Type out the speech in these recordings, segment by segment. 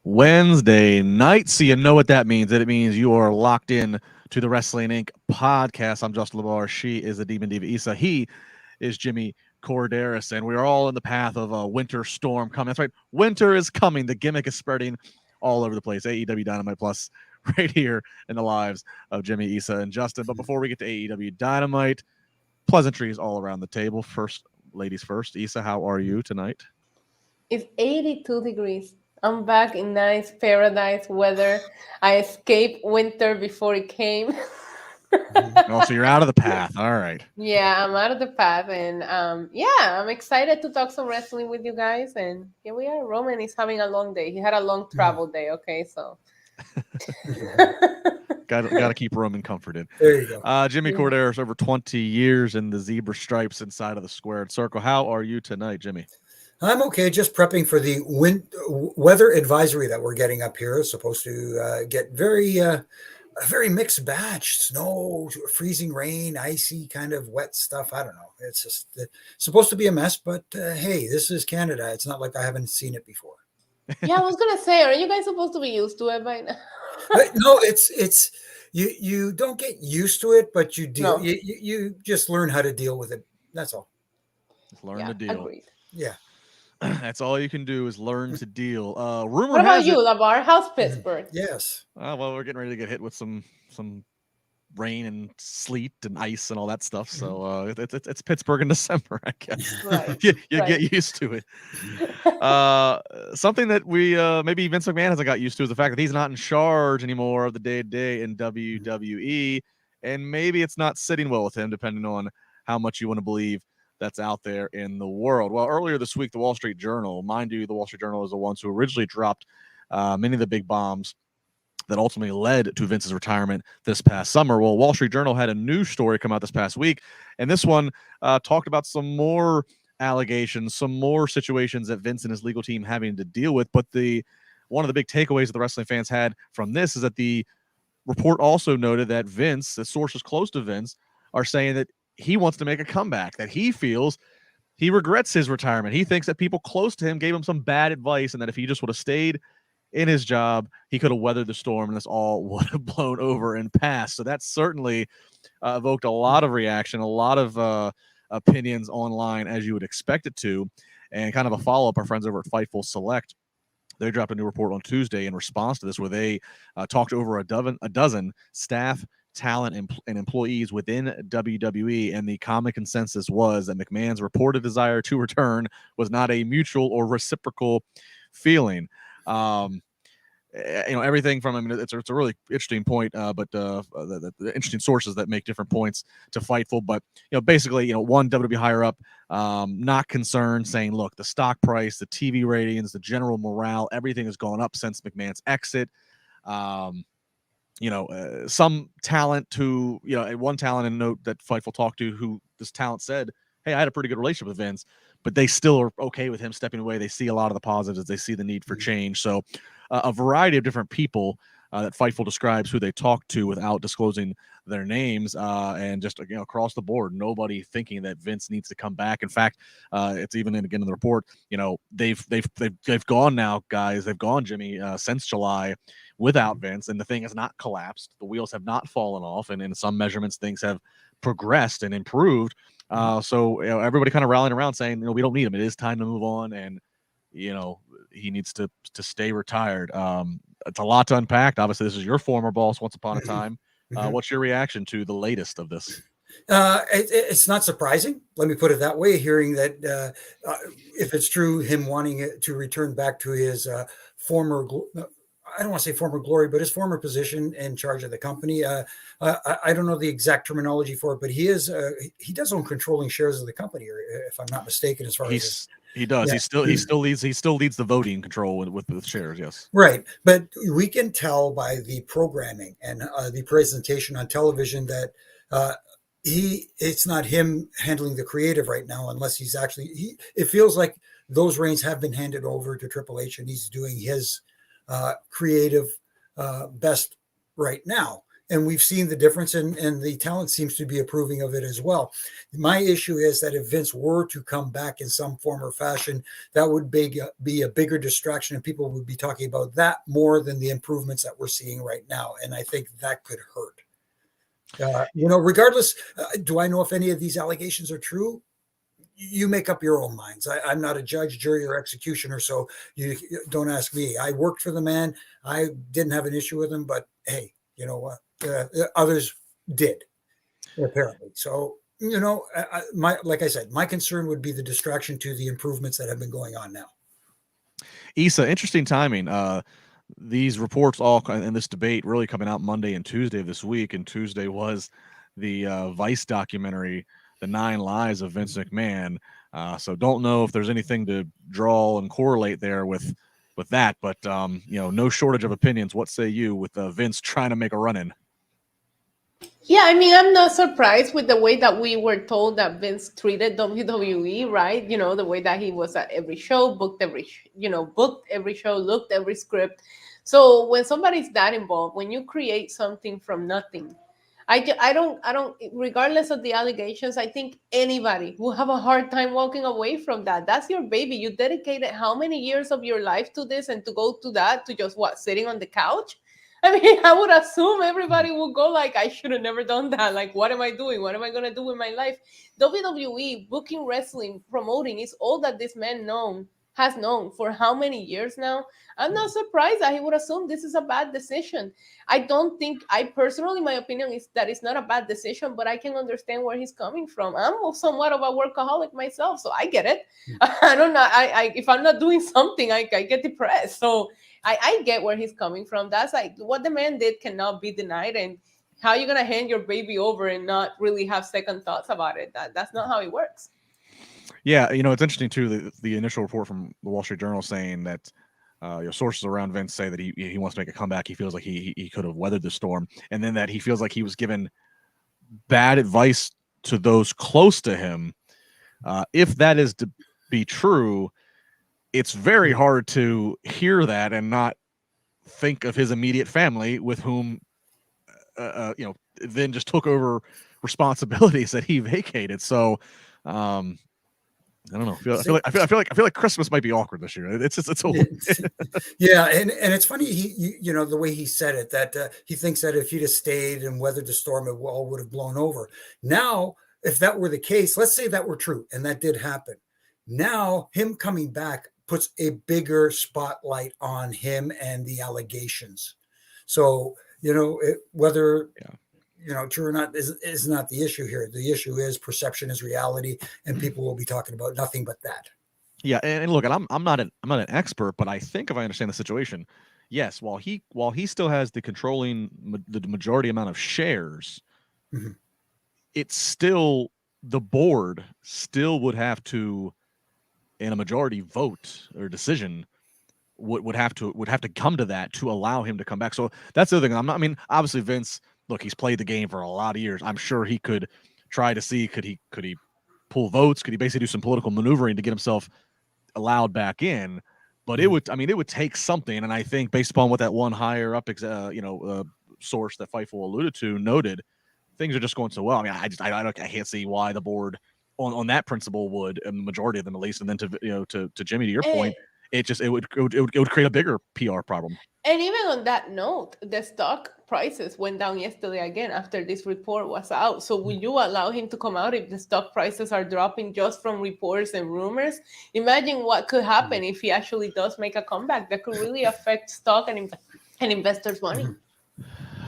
Wednesday night. So you know what that means. It means you are locked in to the Wrestling Inc. podcast. I'm Justin LaBar. She is the Demon Diva Issa. He is Jimmy Korderas. And we are all in the path of a winter storm coming. That's right. Winter is coming. The gimmick is spreading all over the place. AEW Dynamite Plus right here in the lives of Jimmy, Issa, and Justin. But before we get to AEW Dynamite, pleasantries all around the table. First, ladies first. Issa, how are you tonight? It's 82 degrees. I'm back in nice paradise weather. I escaped winter before it came. Oh, so you're out of the path. All right. Yeah, I'm out of the path. And I'm excited to talk some wrestling with you guys. And here we are. Roman is having a long day. He had a long travel day. Okay, so. Got to keep Roman comforted. There you go. Jimmy Korderas, over 20 years in the zebra stripes inside of the squared circle. How are you tonight, Jimmy? I'm okay. Just prepping for the weather advisory that we're getting up here. It's supposed to get a very mixed batch. Snow, freezing rain, icy kind of wet stuff. I don't know. It's just supposed to be a mess, but hey, this is Canada. It's not like I haven't seen it before. Yeah, I was gonna say, are you guys supposed to be used to it by now? No, it's you don't get used to it, but you deal. No. You just learn how to deal with it. That's all. Just learn to deal. Agreed. Yeah. That's all you can do is learn to deal. Rumor What about has you, it, LaBar? How's Pittsburgh? Yes. well, we're getting ready to get hit with some rain and sleet and ice and all that stuff. So it's Pittsburgh in December, I guess. Right. you get used to it. Something that we maybe Vince McMahon hasn't got used to is the fact that he's not in charge anymore of the day-to-day in WWE, and maybe it's not sitting well with him, depending on how much you want to believe that's out there in the world. Well, earlier this week, the Wall Street Journal, mind you, the Wall Street Journal is the ones who originally dropped many of the big bombs that ultimately led to Vince's retirement this past summer. Well, Wall Street Journal had a news story come out this past week, and this one talked about some more allegations, some more situations that Vince and his legal team having to deal with. But one of the big takeaways that the wrestling fans had from this is that the report also noted that Vince, the sources close to Vince, are saying that he wants to make a comeback, that he feels he regrets his retirement. He thinks that people close to him gave him some bad advice, and that if he just would have stayed in his job, he could have weathered the storm and this all would have blown over and passed. So that certainly evoked a lot of reaction, a lot of opinions online, as you would expect it to. And kind of a follow-up, our friends over at Fightful Select, they dropped a new report on Tuesday in response to this, where they talked to over a dozen staff, talent, and employees within WWE, and the common consensus was that McMahon's reported desire to return was not a mutual or reciprocal feeling. Everything from, I mean, it's a really interesting point, but the interesting sources that make different points to Fightful. But, basically, one WWE higher up, not concerned, saying, look, the stock price, the TV ratings, the general morale, everything has gone up since McMahon's exit. Some talent who, one talent in note that Fightful talked to, who this talent said, hey, I had a pretty good relationship with Vince, but they still are okay with him stepping away. They see a lot of the positives. They see the need for change. So a variety of different people that Fightful describes who they talk to without disclosing their names, and just across the board, nobody thinking that Vince needs to come back. In fact, it's even in the report. They've gone now, guys. They've gone, Jimmy, since July without Vince, and the thing has not collapsed. The wheels have not fallen off, and in some measurements, things have progressed and improved. So everybody kind of rallying around saying, we don't need him. It is time to move on, and he needs to stay retired. It's a lot to unpack. Obviously, this is your former boss once upon a time. What's your reaction to the latest of this? It's not surprising. Let me put it that way. Hearing that, if it's true, him wanting to return back to his former, I don't want to say former glory, but his former position in charge of the company. I don't know the exact terminology for it, but he does own controlling shares of the company, if I'm not mistaken, as far as he does. Yeah. He still leads the voting control with shares. Yes. Right. But we can tell by the programming and the presentation on television that it's not him handling the creative right now, unless he's actually, it feels like those reins have been handed over to Triple H, and he's doing his creative best right now. And we've seen the difference, and the talent seems to be approving of it as well. My issue is that if Vince were to come back in some form or fashion, that would be a bigger distraction, and people would be talking about that more than the improvements that we're seeing right now. And I think that could hurt. Regardless, do I know if any of these allegations are true? You make up your own minds. I'm not a judge, jury, or executioner, so you don't ask me. I worked for the man. I didn't have an issue with him, but hey, you know what? Others did, apparently. So, like I said, my concern would be the distraction to the improvements that have been going on now. Issa, interesting timing. These reports all in this debate really coming out Monday and Tuesday of this week, and Tuesday was the Vice documentary, The 9 Lives of Vince McMahon. So don't know if there's anything to draw and correlate there with that, but no shortage of opinions. What say you with Vince trying to make a run in? Yeah, I mean, I'm not surprised with the way that we were told that Vince treated WWE, right? The way that he was at every show, booked every show, looked every script. So when somebody's that involved, when you create something from nothing, I don't, regardless of the allegations, I think anybody will have a hard time walking away from that. That's your baby. You dedicated how many years of your life to this, and to go to that, to just sitting on the couch? I mean, I would assume everybody would go like, I should have never done that. Like, what am I doing? What am I going to do with my life? WWE, booking, wrestling, promoting is all that this man has known for how many years now? I'm not surprised that he would assume this is a bad decision. I personally, my opinion is that it's not a bad decision, but I can understand where he's coming from. I'm somewhat of a workaholic myself, so I get it. I don't know. If I'm not doing something, I get depressed. So I get where he's coming from. That's like what the man did cannot be denied. And how are you going to hand your baby over and not really have second thoughts about it? That's not how it works. Yeah, it's interesting too. The initial report from the Wall Street Journal saying that sources around Vince say that he wants to make a comeback. He feels like he could have weathered the storm, and then that he feels like he was given bad advice to those close to him. If that is to be true, it's very hard to hear that and not think of his immediate family, with whom then just took over responsibilities that he vacated. So I don't know. I feel like Christmas might be awkward this year. It's yeah, and it's funny. He the way he said it, that he thinks that if he'd have stayed and weathered the storm, it all would have blown over. Now, if that were the case, let's say that were true, and that did happen. Now, him coming back puts a bigger spotlight on him and the allegations. So whether. Yeah. True or not is not the issue here. The issue is perception is reality, and people will be talking about nothing but that. Yeah, and look, and I'm not an expert, but I think if I understand the situation, yes, while he still has the majority amount of shares, mm-hmm. It's still the board still would have to, in a majority vote or decision, would have to come to that to allow him to come back. So that's the other thing. Obviously Vince. Look, he's played the game for a lot of years. I'm sure he could try to see could he pull votes? Could he basically do some political maneuvering to get himself allowed back in? But it would take something. And I think based upon what that one higher up source that Fightful alluded to noted, things are just going so well. I can't see why the board on that principle would, and the majority of them at least, and then to Jimmy, to your point, it would create a bigger PR problem. And even on that note, the stock prices went down yesterday again after this report was out. So will you allow him to come out if the stock prices are dropping just from reports and rumors? Imagine what could happen if he actually does make a comeback. That could really affect stock and investors' money.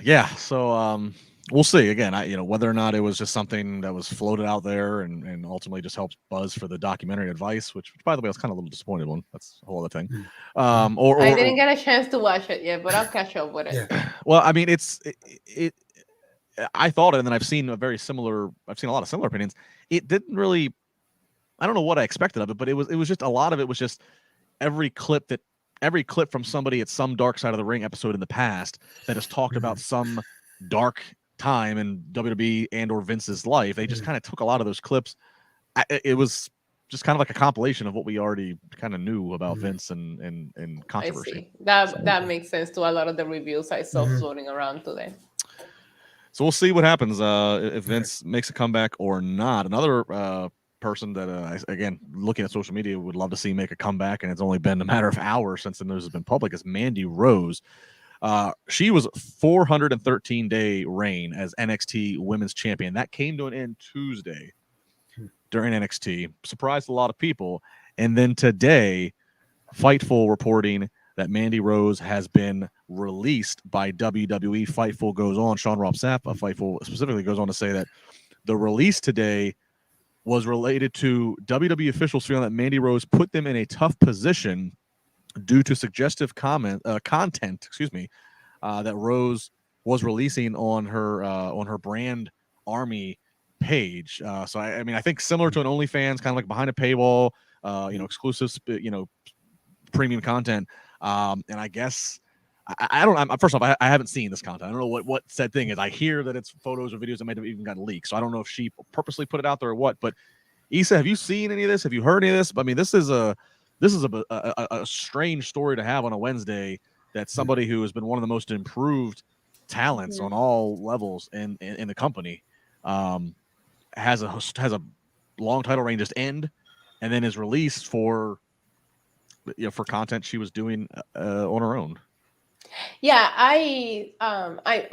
Yeah. So we'll see. Again, whether or not it was just something that was floated out there and ultimately just helps buzz for the documentary advice, which by the way, I was kind of a little disappointed one. That's a whole other thing. Or I didn't get a chance to watch it yet, but I'll catch up with it. Yeah. Well, I thought it, and then I've seen a lot of similar opinions. It didn't really, I don't know what I expected of it, but it was just a lot of it was just every clip from somebody at some Dark Side of the Ring episode in the past that has talked about some dark time in WWE and or Vince's life. They just kind of took a lot of those clips. It was just kind of like a compilation of what we already kind of knew about Vince and controversy. I see. That makes sense to a lot of the reviews I saw floating around today. So we'll see what happens if Vince makes a comeback or not. Another person that, again, looking at social media, would love to see make a comeback, and it's only been a matter of hours since the news has been public, is Mandy Rose. She was 413-day reign as NXT Women's Champion. That came to an end Tuesday during NXT. Surprised a lot of people. And then today, Fightful reporting that Mandy Rose has been released by WWE. Fightful goes on, Sean Rob Sapp of Fightful specifically goes on to say that the release today was related to WWE officials feeling that Mandy Rose put them in a tough position due to suggestive content, that Rose was releasing on her brand Army page. So I mean, I think similar to an OnlyFans, kind of like behind a paywall, exclusive, premium content. And I guess I don't. First off, I haven't seen this content. I don't know what said thing is. I hear that it's photos or videos that might have even gotten leaked. So I don't know if she purposely put it out there or what. But Issa, have you seen any of this? Have you heard any of this? I mean, this is a strange story to have on a Wednesday. That somebody who has been one of the most improved talents on all levels in the company has a long title reign just end, and then is released for content she was doing on her own. Yeah, I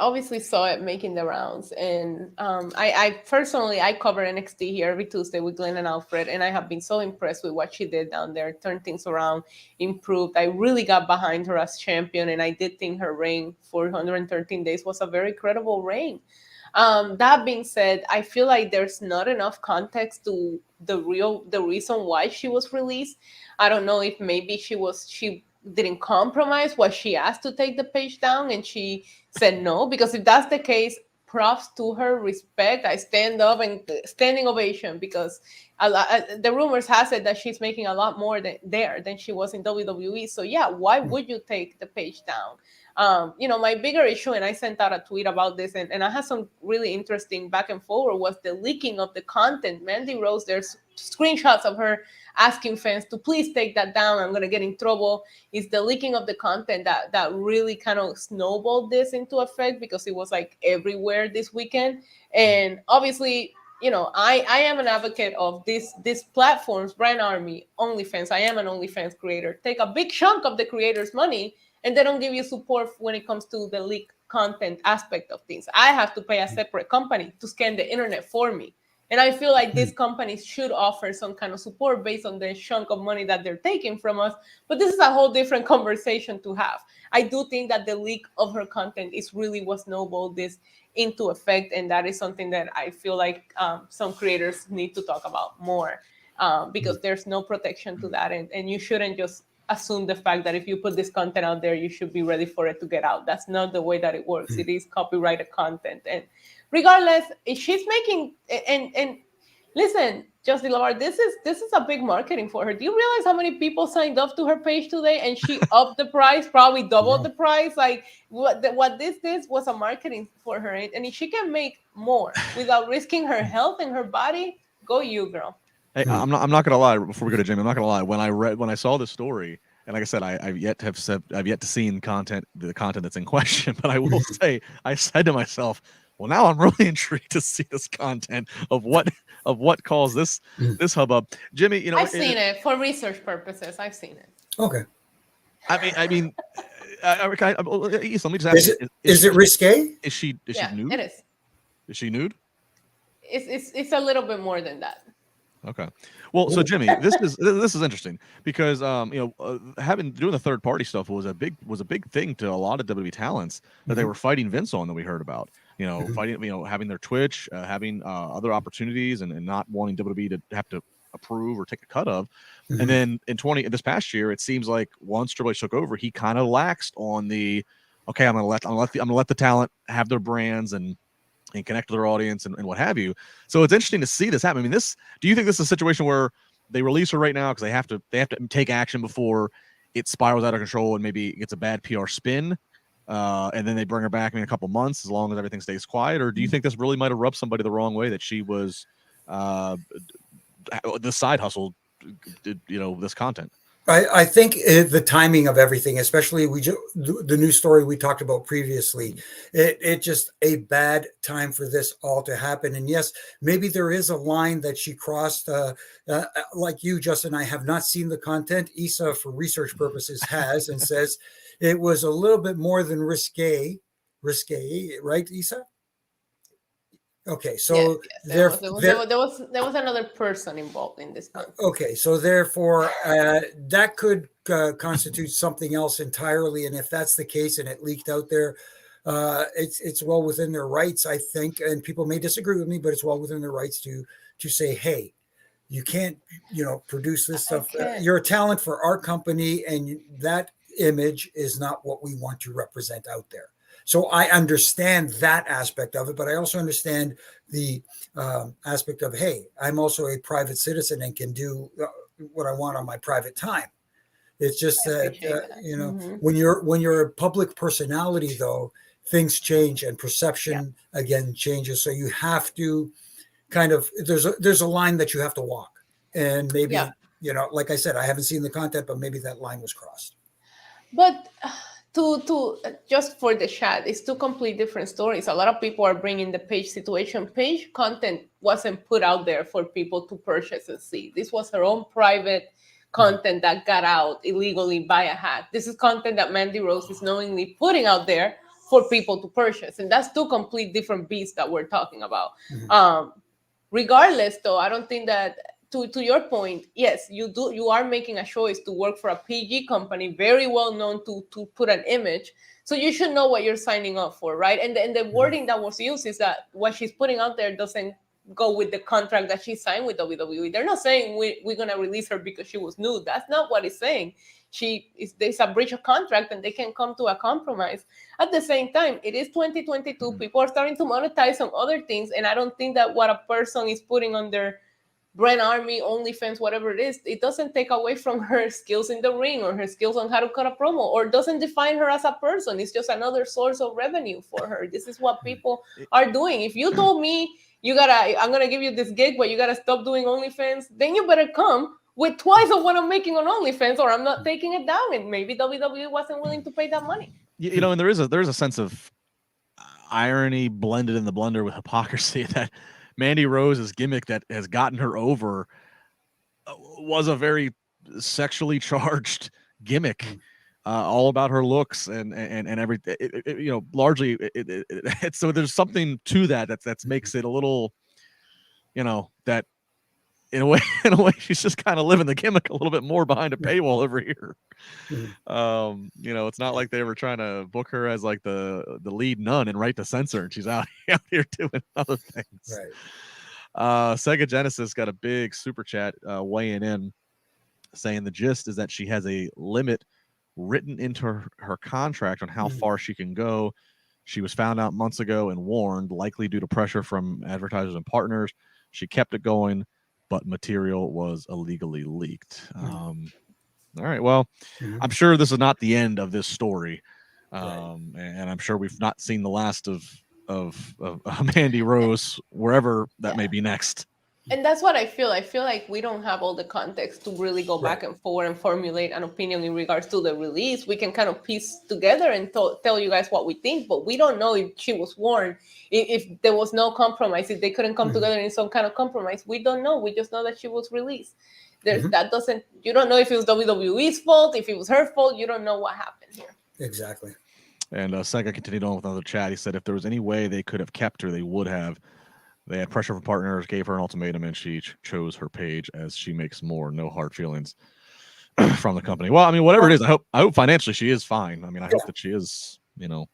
obviously saw it making the rounds, and I personally cover NXT here every Tuesday with Glenn and Alfred, and I have been so impressed with what she did down there, turned things around, improved. I really got behind her as champion, and I did think her reign for 113 days was a very credible reign. That being said, I feel like there's not enough context to the reason why she was released. I don't know if maybe she didn't compromise. Was she asked to take the page down and she said no? Because if that's the case, props to her, respect. I stand up and standing ovation, because the rumors has it that she's making a lot more than she was in WWE. So yeah, why would you take the page down? My bigger issue, and I sent out a tweet about this, and I had some really interesting back and forward, was the leaking of the content. Mandy Rose, there's screenshots of her asking fans to please take that down. I'm going to get in trouble. It's the leaking of the content that really kind of snowballed this into effect, because it was like everywhere this weekend. And obviously, I am an advocate of these platforms, Brand Army, OnlyFans. I am an OnlyFans creator. Take a big chunk of the creator's money, and they don't give you support when it comes to the leak content aspect of things. I have to pay a separate company to scan the internet for me. And I feel like these companies should offer some kind of support based on the chunk of money that they're taking from us. But this is a whole different conversation to have. I do think that the leak of her content is really what snowballed this into effect. And that is something that I feel like some creators need to talk about more, because there's no protection to that. And you shouldn't just assume the fact that if you put this content out there, you should be ready for it to get out. That's not the way that it works. It is copyrighted content. And regardless, she's making, and listen, Justin LaBar, this is a big marketing for her. Do you realize how many people signed up to her page today, and she upped the price, probably doubled the price? Like what this was a marketing for her, and if she can make more without risking her health and her body, go you, girl. Hey, I'm not gonna lie. Before we go to Jamie, I'm not gonna lie. When I saw this story, and like I said, I've yet to see the content that's in question. But I will say, I said to myself, well, now I'm really intrigued to see this content of what caused this hubbub. Jimmy, I've seen it for research purposes. I've seen it. Okay. I mean, let me just ask: Is it risque? Is she nude? It is. Is she nude? It's a little bit more than that. Okay. Well, so Jimmy, this is interesting because doing the third party stuff was a big thing to a lot of WWE talents that they were fighting Vince on, that we heard about. Fighting, having their Twitch, having other opportunities, and not wanting WWE to have to approve or take a cut of. And then this past year, it seems like once Triple H took over, he kind of laxed on the, okay, I'm gonna let the talent have their brands and connect to their audience and what have you. So it's interesting to see this happen. I mean, do you think this is a situation where they release her right now because they have to take action before it spirals out of control and maybe it gets a bad PR spin, and then they bring her back in a couple months as long as everything stays quiet? Or do you think this really might have rubbed somebody the wrong way, that she was the side hustle, this content? I think the timing of everything, especially the news story we talked about previously, it just a bad time for this all to happen. And yes, maybe there is a line that she crossed. Like you, Justin, I have not seen the content. Issa, for research purposes, has and says it was a little bit more than risque, right, Issa? Okay, so yes, there was another person involved in this. Okay, so therefore, that could constitute something else entirely. And if that's the case, and it leaked out there, it's well within their rights, I think. And people may disagree with me, but it's well within their rights to say, hey, you can't, produce this stuff. You're a talent for our company, and that image is not what we want to represent out there. So I understand that aspect of it, but I also understand the aspect of, hey, I'm also a private citizen and can do what I want on my private time. It's just that, when you're a public personality, though, things change and perception again changes. So you have to kind of, there's a line that you have to walk. And maybe, like I said, I haven't seen the content, but maybe that line was crossed. But to just for the chat, it's two complete different stories. A lot of people are bringing the Paige situation. Paige content wasn't put out there for people to purchase and see. This was her own private content that got out illegally by a hack. This is content that Mandy Rose is knowingly putting out there for people to purchase, and that's two complete different beasts that we're talking about. Regardless, though, I don't think that. To your point, yes, you are making a choice to work for a PG company, very well known to put an image. So you should know what you're signing up for, right? And the wording that was used is that what she's putting out there doesn't go with the contract that she signed with WWE. They're not saying we're going to release her because she was nude. That's not what it's saying. There's a breach of contract and they can come to a compromise. At the same time, it is 2022. People are starting to monetize on other things. And I don't think that what a person is putting on their brand army, OnlyFans, whatever it is, it doesn't take away from her skills in the ring or her skills on how to cut a promo, or doesn't define her as a person. It's just another source of revenue for her. This is what people are doing. If you told me I'm gonna give you this gig, but you gotta stop doing OnlyFans, then you better come with twice of what I'm making on OnlyFans, or I'm not taking it down. And maybe WWE wasn't willing to pay that money. And there is a sense of irony blended in the blender with hypocrisy that Mandy Rose's gimmick that has gotten her over was a very sexually charged gimmick, all about her looks and everything. Largely, so there's something to that makes it a little, that in a way she's just kind of living the gimmick a little bit more behind a paywall over here. It's not like they were trying to book her as like the lead nun and write to censor, and she's out here doing other things. Right. Sega Genesis got a big super chat weighing in, saying the gist is that she has a limit written into her contract on how far she can go. She was found out months ago and warned, likely due to pressure from advertisers and partners. She kept it going, but material was illegally leaked. All right. Well, I'm sure this is not the end of this story. And I'm sure we've not seen the last of Mandy Rose, wherever that may be next. And that's what I feel. I feel like we don't have all the context to really go back and forward and formulate an opinion in regards to the release. We can kind of piece together and tell you guys what we think, but we don't know if she was warned, if there was no compromise, if they couldn't come together in some kind of compromise. We don't know. We just know that she was released. You don't know if it was WWE's fault, if it was her fault. You don't know what happened here. Exactly. And Sega continued on with another chat. He said if there was any way they could have kept her, they would have. They had pressure from partners, gave her an ultimatum, and she chose her page as she makes more. No hard feelings from the company. Well, I mean, whatever it is, I hope financially she is fine. I mean, I hope that she is, so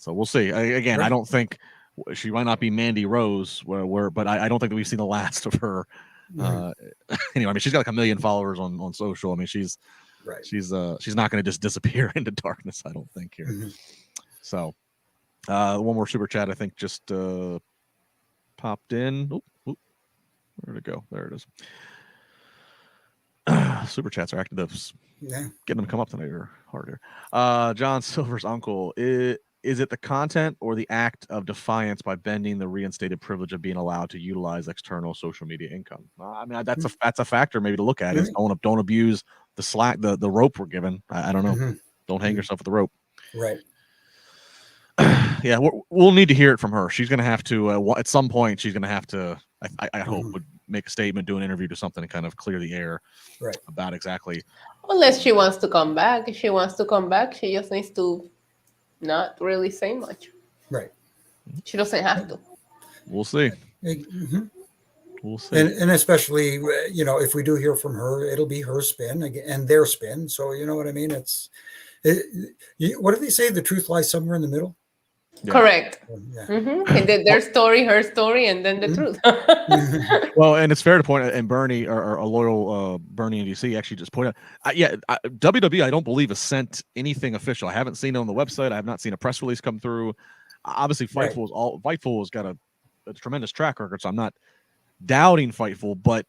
we'll see. I don't think she might not be Mandy Rose, but I don't think that we've seen the last of her. Anyway, I mean, she's got like 1 million followers on social. I mean, she's not going to just disappear into darkness, I don't think here. So one more super chat I think just popped in. Where'd it go? There it is. Super chats are active. Getting them to come up tonight are hard here. John Silver's uncle, is is it the content or the act of defiance by bending the reinstated privilege of being allowed to utilize external social media income? I mean, that's a factor maybe to look at. Is don't abuse the rope we're given. I don't know. Don't hang yourself with the rope. Right. Yeah, we'll need to hear it from her. She's going to have to at some point. She's going to have to. I hope would make a statement, do an interview, do something to kind of clear the air about exactly. Unless she wants to come back. If she wants to come back, she just needs to not really say much. Right. She doesn't have to. We'll see. We'll see. And especially, if we do hear from her, it'll be her spin and their spin. So you know what I mean? What do they say? The truth lies somewhere in the middle. Yeah. Correct. Yeah. And then their story, her story, and then the truth. Well, and it's fair to point out, and Bernie, or a loyal Bernie in DC, actually just pointed out, WWE, I don't believe, has sent anything official. I haven't seen it on the website. I have not seen a press release come through. Obviously, Fightful has got a tremendous track record, so I'm not doubting Fightful, but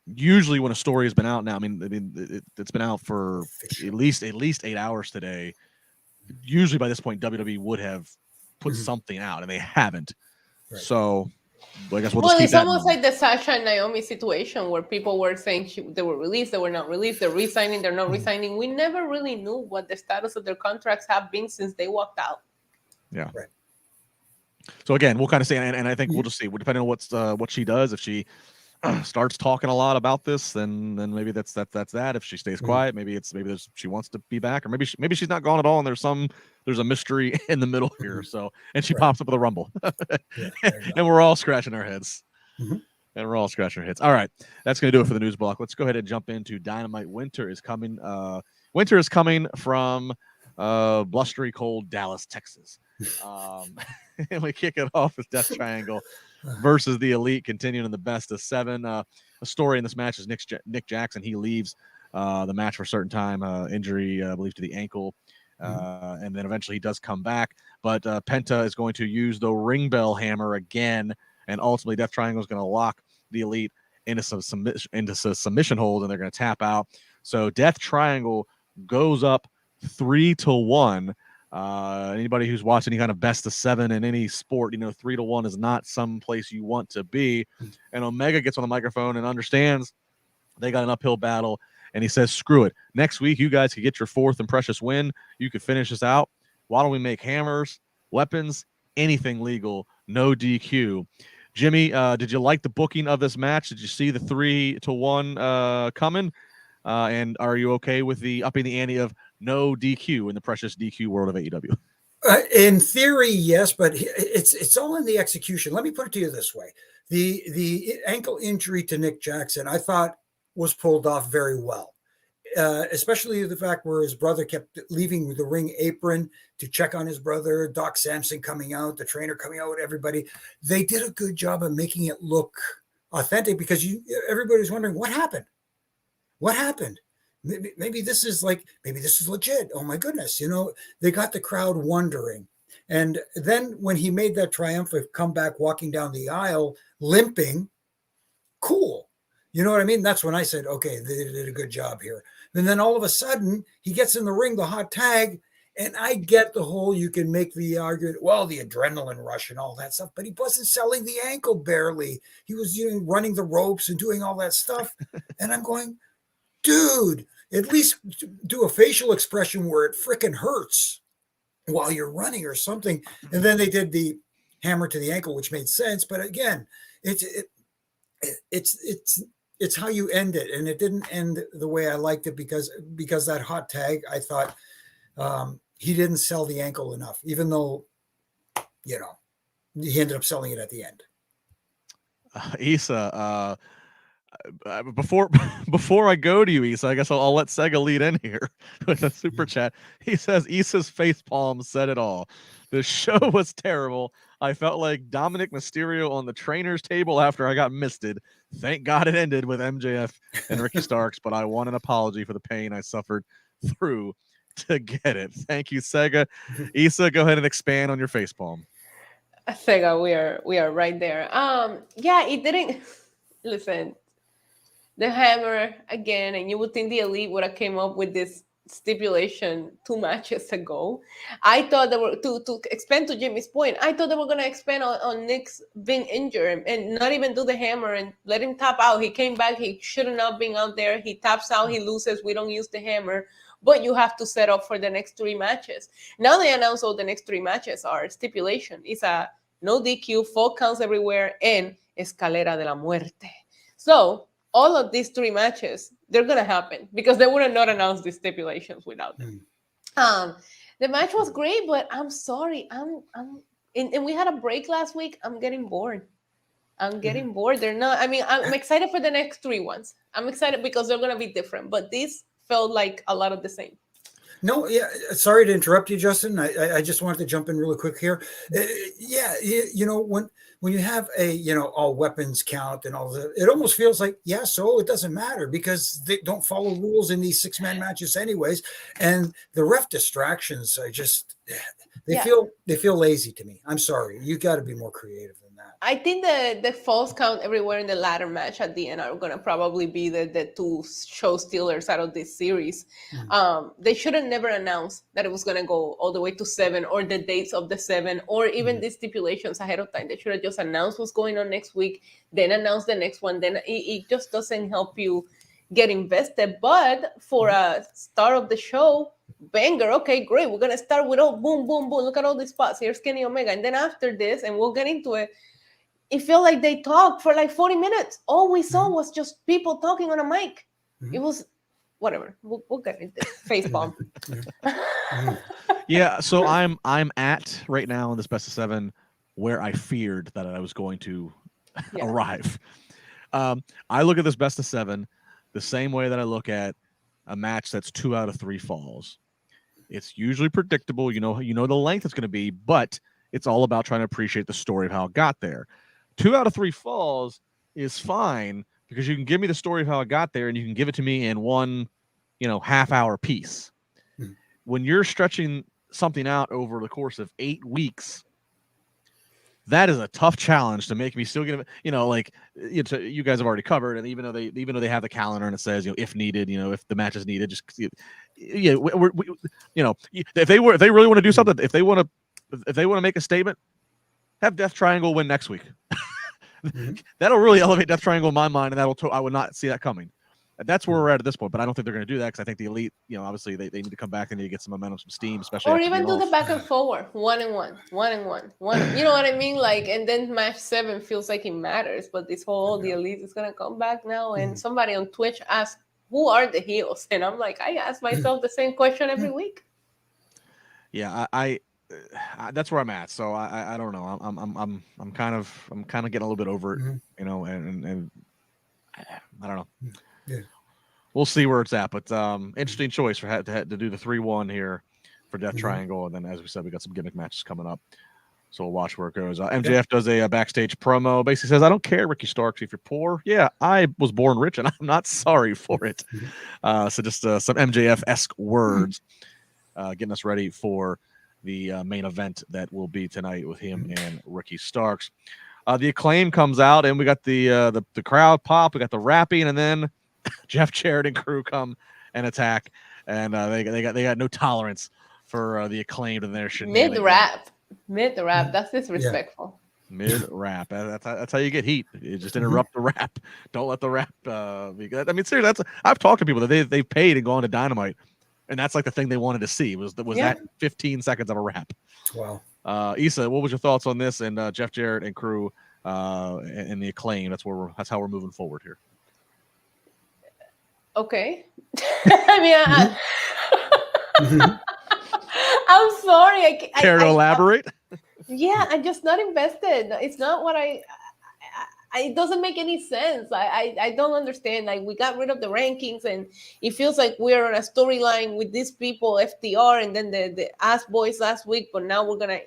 usually when a story has been out now, I mean it's been out for at least 8 hours today. Usually by this point, WWE would have put something out, and they haven't. Right. So I guess we'll just keep it's almost like the Sasha and Naomi situation where people were saying they were released, they were not released, they're resigning, they're not resigning. We never really knew what the status of their contracts have been since they walked out. Yeah. Right. So again, we'll kind of see, and I think we'll just see, depending on what she does. If she starts talking a lot about this, then maybe that's that. If she stays quiet, maybe she wants to be back, or maybe she's not gone at all, and there's a mystery in the middle here. So, and she pops up with a Rumble, and we're all scratching our heads. And we're all scratching our heads. All right, that's going to do it for the news block. Let's go ahead and jump into Dynamite. Winter is coming. Winter is coming from blustery cold Dallas, Texas. And we kick it off with Death Triangle versus the Elite, continuing in the best of 7. A story in this match is Nick Jackson. He leaves the match for a certain time, injury, I believe, to the ankle. And then eventually he does come back. But Penta is going to use the ring bell hammer again. And ultimately, Death Triangle is going to lock the Elite into some submission hold, and they're going to tap out. So Death Triangle goes up 3-1. Anybody who's watched any kind of best of 7 in any sport, 3-1 is not some place you want to be. And Omega gets on the microphone and understands they got an uphill battle, and he says, screw it. Next week, you guys could get your 4th and precious win. You could finish this out. Why don't we make hammers, weapons, anything legal, no DQ? Jimmy, did you like the booking of this match? Did you see the 3-1 coming? And are you okay with the upping the ante of no DQ in the precious DQ world of AEW? In theory, yes, but it's all in the execution. Let me put it to you this way. The ankle injury to Nick Jackson, I thought, was pulled off very well, especially the fact where his brother kept leaving the ring apron to check on his brother, Doc Samson coming out, the trainer coming out, everybody. They did a good job of making it look authentic, because everybody's wondering what happened. What happened? Maybe this is legit. Oh my goodness. They got the crowd wondering. And then when he made that triumphant comeback, walking down the aisle, limping, cool. You know what I mean? That's when I said, okay, they did a good job here. And then all of a sudden he gets in the ring, the hot tag. And I get the whole, you can make the argument, well, the adrenaline rush and all that stuff, but he wasn't selling the ankle barely. He was running the ropes and doing all that stuff. And I'm going, dude, at least do a facial expression where it frickin' hurts while you're running or something. And then they did the hammer to the ankle, which made sense. But again, it's how you end it. And it didn't end the way I liked it, because that hot tag, I thought he didn't sell the ankle enough, even though, he ended up selling it at the end. Issa, before I go to you, Issa, I guess I'll let Sega lead in here with a super chat. He says Issa's face palm said it all. The show was terrible. I felt like Dominic Mysterio on the trainer's table after I got misted. Thank God it ended with MJF and Ricky Starks, but I want an apology for the pain I suffered through to get it. Thank you, Sega. Issa, go ahead and expand on your face palm. Sega, we are right there. It didn't listen. The hammer again, and you would think the Elite would have came up with this stipulation 2 matches ago. I thought they were to expand to Jimmy's point. I thought they were gonna expand on Nick's being injured and not even do the hammer and let him tap out. He came back. He should have not been out there. He taps out. He loses. We don't use the hammer. But you have to set up for the next 3 matches. Now they announce all the next 3 matches are stipulation. It's a no DQ, 4 counts everywhere, and Escalera de la Muerte. So all of these 3 matches, they're gonna happen because they would have not announced these stipulations without them. The match was great, but I'm sorry, and we had a break last week. I'm getting bored. They're not. I mean, I'm excited for the next 3 ones. I'm excited because they're gonna be different, but these felt like a lot of the same. No, yeah. Sorry to interrupt you, Justin. I just wanted to jump in really quick here. When you have a all weapons count and all that, it almost feels like so it doesn't matter because they don't follow rules in these 6-man matches anyways, and the ref distractions. They feel lazy to me. I'm sorry. You got to be more creative than that. I think the false count everywhere in the ladder match at the end are going to probably be the 2 show stealers out of this series. They should have never announced that it was going to go all the way to 7 or the dates of the 7 or even the stipulations ahead of time. They should have just announced what's going on next week, then announce the next one. Then it just doesn't help you get invested. But for a start of the show, banger, okay, great. We're going to start with boom, boom, boom. Look at all these spots. Here's Kenny Omega. And then after this, and we'll get into it, it felt like they talked for like 40 minutes. All we saw was just people talking on a mic. It was whatever. We'll get into it. Face bomb. Yeah, so I'm at right now in this best of 7 where I feared that I was going to arrive. I look at this best of 7 the same way that I look at a match that's 2 out of 3 falls. It's usually predictable. You know the length it's going to be, but it's all about trying to appreciate the story of how it got there. 2 out of 3 falls is fine because you can give me the story of how it got there and you can give it to me in one, half-hour piece. When you're stretching something out over the course of 8 weeks, that is a tough challenge to make me still get, you guys have already covered. And even though they have the calendar and it says, if needed, if the match is needed, just, if they really want to do something, if they want to make a statement, have Death Triangle win next week. That'll really elevate Death Triangle in my mind, and I would not see that coming. That's where we're at this point, but I don't think they're going to do that because I think the Elite, obviously they need to come back and need to get some momentum, some steam, especially. Or even do the back and forward, 1 and 1, 1 and 1, 1. You know what I mean? Like, and then match 7 feels like it matters, but this whole the Elite is going to come back now. And somebody on Twitch asked, "Who are the heels?" And I'm like, I ask myself the same question every week. Yeah, I that's where I'm at. So I don't know. I'm kind of getting a little bit over it, and I don't know. Yeah. We'll see where it's at, but interesting choice for to do the 3-1 here for Death Triangle, and then as we said, we got some gimmick matches coming up, so we'll watch where it goes. MJF does a backstage promo, basically says, "I don't care, Ricky Starks, if you're poor. Yeah, I was born rich, and I'm not sorry for it." So just some MJF-esque words, getting us ready for the main event that will be tonight with him and Ricky Starks. The Acclaim comes out, and we got the crowd pop, we got the rapping, and then Jeff Jarrett and crew come and attack, and they got no tolerance for the Acclaimed and their shit. Mid rap, that's disrespectful. Mid rap, that's how you get heat. You just interrupt the rap. Don't let the rap be. I mean, seriously, I've talked to people that they've paid and gone to Dynamite, and that's like the thing they wanted to see was that 15 seconds of a rap. Wow. Issa, what was your thoughts on this and Jeff Jarrett and crew and the Acclaim? That's how we're moving forward here. Okay. I mean, I'm sorry. Care to elaborate? I'm just not invested. It's not what it doesn't make any sense. I don't understand. Like, we got rid of the rankings, and it feels like we're on a storyline with these people, FTR, and then the Ass Boys last week. But now we're gonna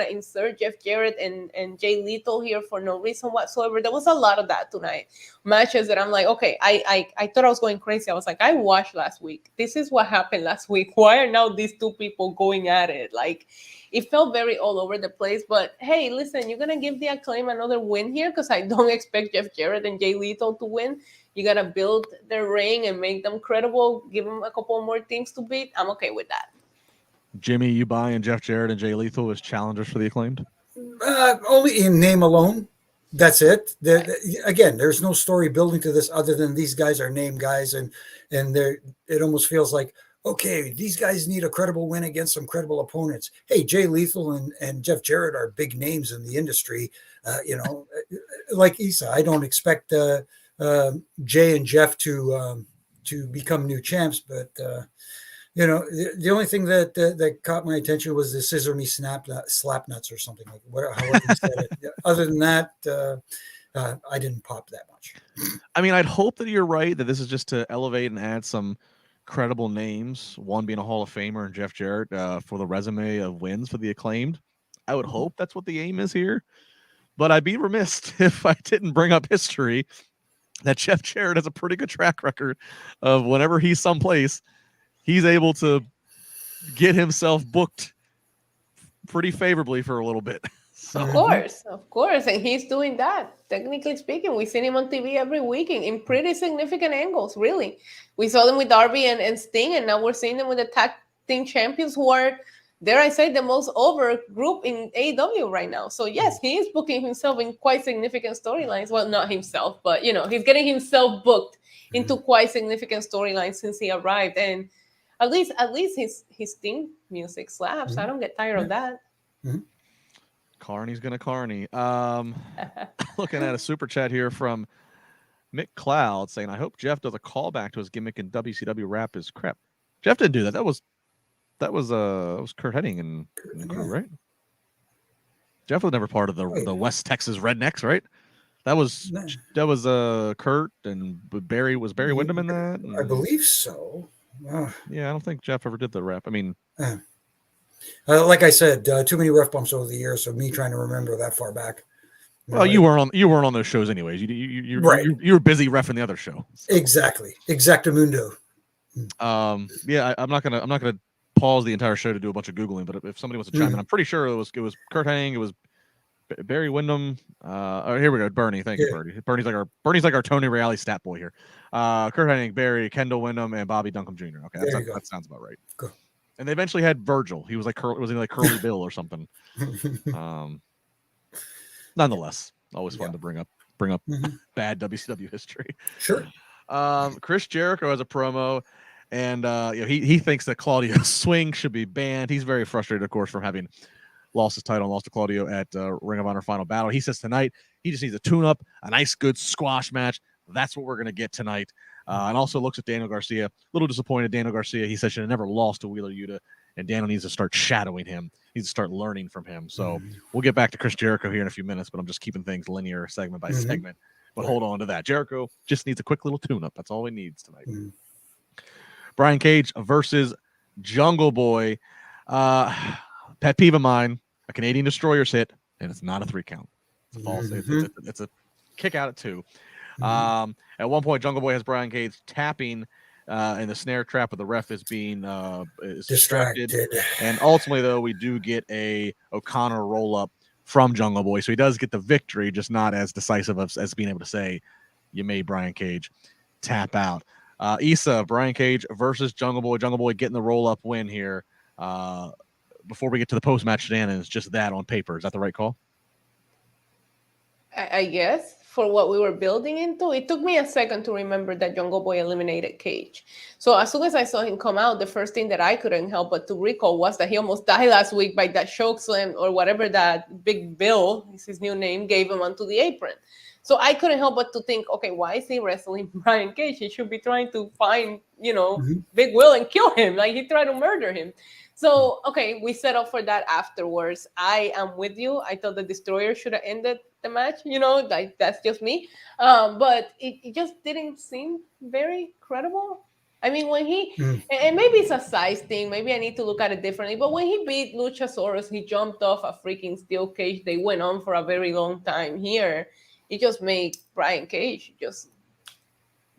insert Jeff Jarrett and Jay Lethal here for no reason whatsoever. There was a lot of that tonight. Matches that I'm like, okay, I thought I was going crazy. I was like, I watched last week. This is what happened last week. Why are now these 2 people going at it? Like, it felt very all over the place. But hey, listen, you're gonna give the Acclaim another win here because I don't expect Jeff Jarrett and Jay Lethal to win. you got to build their ring and make them credible, give them a couple more teams to beat, I'm okay with that. Jimmy, you buying Jeff Jarrett and Jay Lethal as challengers for the Acclaimed? Only in name alone. That's it. Again, there's no story building to this other than these guys are name guys, and it almost feels like, okay, these guys need a credible win against some credible opponents. Hey, Jay Lethal and Jeff Jarrett are big names in the industry. Like Issa, I don't expect Jay and Jeff to become new champs, but the only thing that caught my attention was the scissor me slap nuts or something like however you said it. Other than that, I didn't pop that much. I mean, I'd hope that you're right, that this is just to elevate and add some credible names, one being a Hall of Famer and Jeff Jarrett for the resume of wins for the Acclaimed. I would hope that's what the aim is here, but I'd be remiss if I didn't bring up history that Jeff Jarrett has a pretty good track record of whenever he's someplace, he's able to get himself booked pretty favorably for a little bit. So. Of course. And he's doing that. Technically speaking, we've seen him on TV every weekend in pretty significant angles, really. We saw them with Darby and Sting, and now we're seeing them with the tag team champions who are, dare I say, the most over group in AEW right now. So yes, he is booking himself in quite significant storylines. Well, not himself, but he's getting himself booked into quite significant storylines since he arrived. And at least his theme music slaps. I don't get tired of that. Carney's gonna Carney. Looking at a super chat here from Mick Cloud saying, "I hope Jeff does a callback to his gimmick in WCW rap is crap." Jeff didn't do that. That was Kurt Hennig and the crew, right? Jeff was never part of the West Texas Rednecks, right? That was Kurt and Barry. Was Barry Windham in that? I believe so. Yeah, I don't think Jeff ever did the rap. I mean, like I said, too many ref bumps over the years, so me trying to remember that far back. Well, you weren't on those shows anyways. You were busy reffing the other show. So. Exactly, exactamundo. Yeah, I'm not gonna pause the entire show to do a bunch of googling, but if somebody wants to chime in, I'm pretty sure it was Kurt Hennig, it was Barry Windham. Here we go, Bernie. Thank you, Bernie. Bernie's like our Tony Reale stat boy here. Kurt Hennig, Barry, Kendall Windham, and Bobby Duncombe Jr. Okay, that sounds about right. Cool. And they eventually had Virgil. He was like Curly Bill or something. Nonetheless, always fun to bring up bad WCW history. Sure. Chris Jericho has a promo, and he thinks that Claudio's swing should be banned. He's very frustrated, of course, from having lost his title and lost to Claudio at Ring of Honor Final Battle. He says tonight he just needs a tune-up, a nice, good squash match. That's what we're going to get tonight. And also looks at Daniel Garcia. A little disappointed. Daniel Garcia, he said, should have never lost to Wheeler Yuta, and Daniel needs to start shadowing him. He needs to start learning from him. So we'll get back to Chris Jericho here in a few minutes, but I'm just keeping things linear segment by segment. But hold on to that. Jericho just needs a quick little tune-up. That's all he needs tonight. Brian Cage versus Jungle Boy. Pet peeve of mine, a Canadian Destroyers hit, and it's not a 3 count. It's a false. It's a kick out at 2. At one point, Jungle Boy has Brian Cage tapping in the snare trap, but the ref is being distracted. And ultimately, though, we do get a O'Connor roll-up from Jungle Boy. So he does get the victory, just not as decisive as being able to say, you made Brian Cage tap out. Issa, Brian Cage versus Jungle Boy. Jungle Boy getting the roll-up win here. Before we get to the post-match shenanigans, just that on paper. Is that the right call? I guess for what we were building into, it took me a second to remember that Jungle Boy eliminated Cage. So as soon as I saw him come out, the first thing that I couldn't help but to recall was that he almost died last week by that choke slam or whatever that Big Bill, is his new name, gave him onto the apron. So I couldn't help but to think, okay, why is he wrestling Brian Cage? He should be trying to find, Big Will and kill him. Like he tried to murder him. So, okay, we set up for that afterwards. I am with you. I thought the Destroyer should have ended the match, like that's just me. But it just didn't seem very credible. I mean, when and maybe it's a size thing. Maybe I need to look at it differently. But when he beat Luchasaurus, he jumped off a freaking steel cage. They went on for a very long time here. It just made Brian Cage just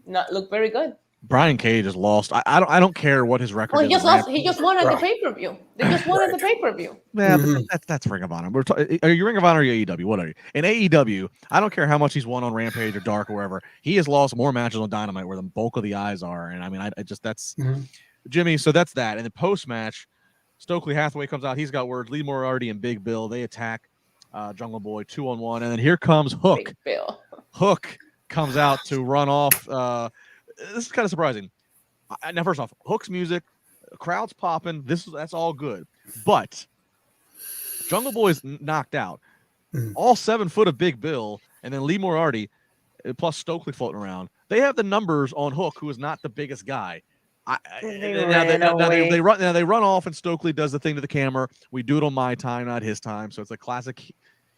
not look very good. Brian Cage has lost. I don't care what his record Well, is. he just lost. He just won at the pay-per-view. They just won at the pay-per-view. Yeah, but that's Ring of Honor. Are you Ring of Honor or AEW? What are you? In AEW, I don't care how much he's won on Rampage or Dark or wherever. He has lost more matches on Dynamite where the bulk of the eyes are. And I mean, I just that's Jimmy. So that's that. And the post-match, Stokely Hathaway comes out. He's got words. Lee Moriarty and Big Bill, they attack Jungle Boy 2-on-1. And then here comes Hook. Big Bill. Hook comes out to run off. This is kind of surprising. Now, first off, Hook's music, crowd's popping. That's all good. But Jungle Boy's knocked out. All 7 foot of Big Bill, and then Lee Moriarty, plus Stokely floating around. They have the numbers on Hook, who is not the biggest guy. They run off, and Stokely does the thing to the camera. We do it on my time, not his time. So it's a classic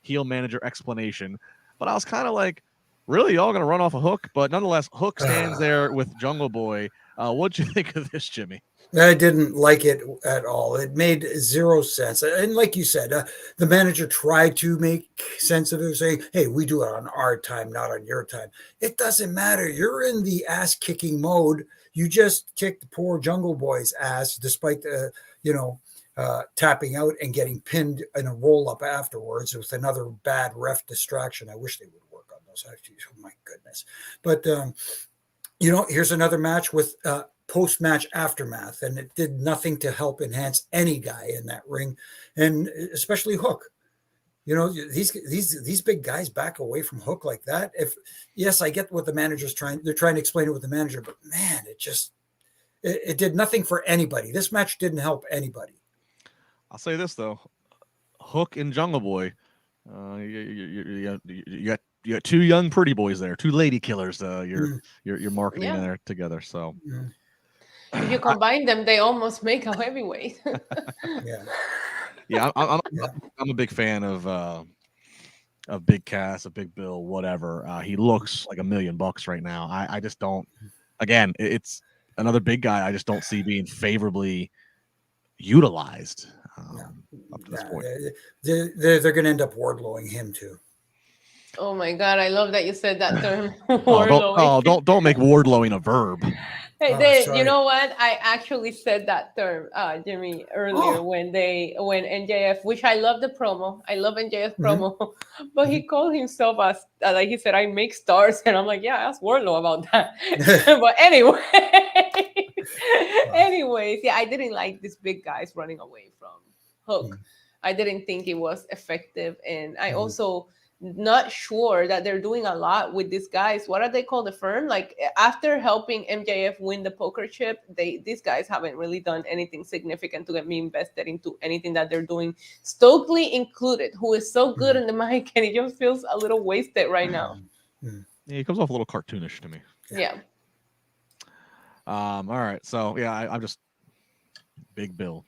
heel manager explanation. But I was kind of like, really, y'all gonna run off a Hook? But nonetheless, Hook stands there with Jungle Boy. What'd you think of this, Jimmy? I didn't like it at all. It made zero sense. And like you said, the manager tried to make sense of it, saying, hey, we do it on our time, not on your time. It doesn't matter. You're in the ass-kicking mode. You just kicked the poor Jungle Boy's ass, despite the, tapping out and getting pinned in a roll-up afterwards with another bad ref distraction. I wish they would work on those. Actually, oh my goodness. But, here's another match with post-match aftermath, and it did nothing to help enhance any guy in that ring, and especially Hook. These big guys back away from Hook like that. Yes, I get what the manager's they're trying to explain it with the manager, but man, it did nothing for anybody. This match didn't help anybody. I'll say this though, Hook and Jungle Boy, you got 2 young pretty boys there, 2 lady killers. You're marketing there together. So if you combine them, they almost make a heavyweight. I'm a big fan of Big Cass, of Big Bill, whatever. He looks like $1 million right now. I just don't. Again, it's another big guy. I just don't see being favorably utilized up to this point. They're going to end up wardlowing him too. Oh my God, I love that you said that term. Don't make wardlowing a verb. Hey, you know what? I actually said that term, Jimmy, earlier when MJF, which I love the promo. I love MJF promo, but he called himself as like he said, I make stars, and I'm like, yeah, ask Wardlow about that. But anyway, anyways, I didn't like these big guys running away from Hook. I didn't think it was effective, and I also not sure that they're doing a lot with these guys. What are they called? The firm? Like after helping MJF win the poker chip, these guys haven't really done anything significant to get me invested into anything that they're doing. Stokely included, who is so good in the mic, and he just feels a little wasted right now. Yeah, he comes off a little cartoonish to me. Yeah. All right. So I'm just Big Bill.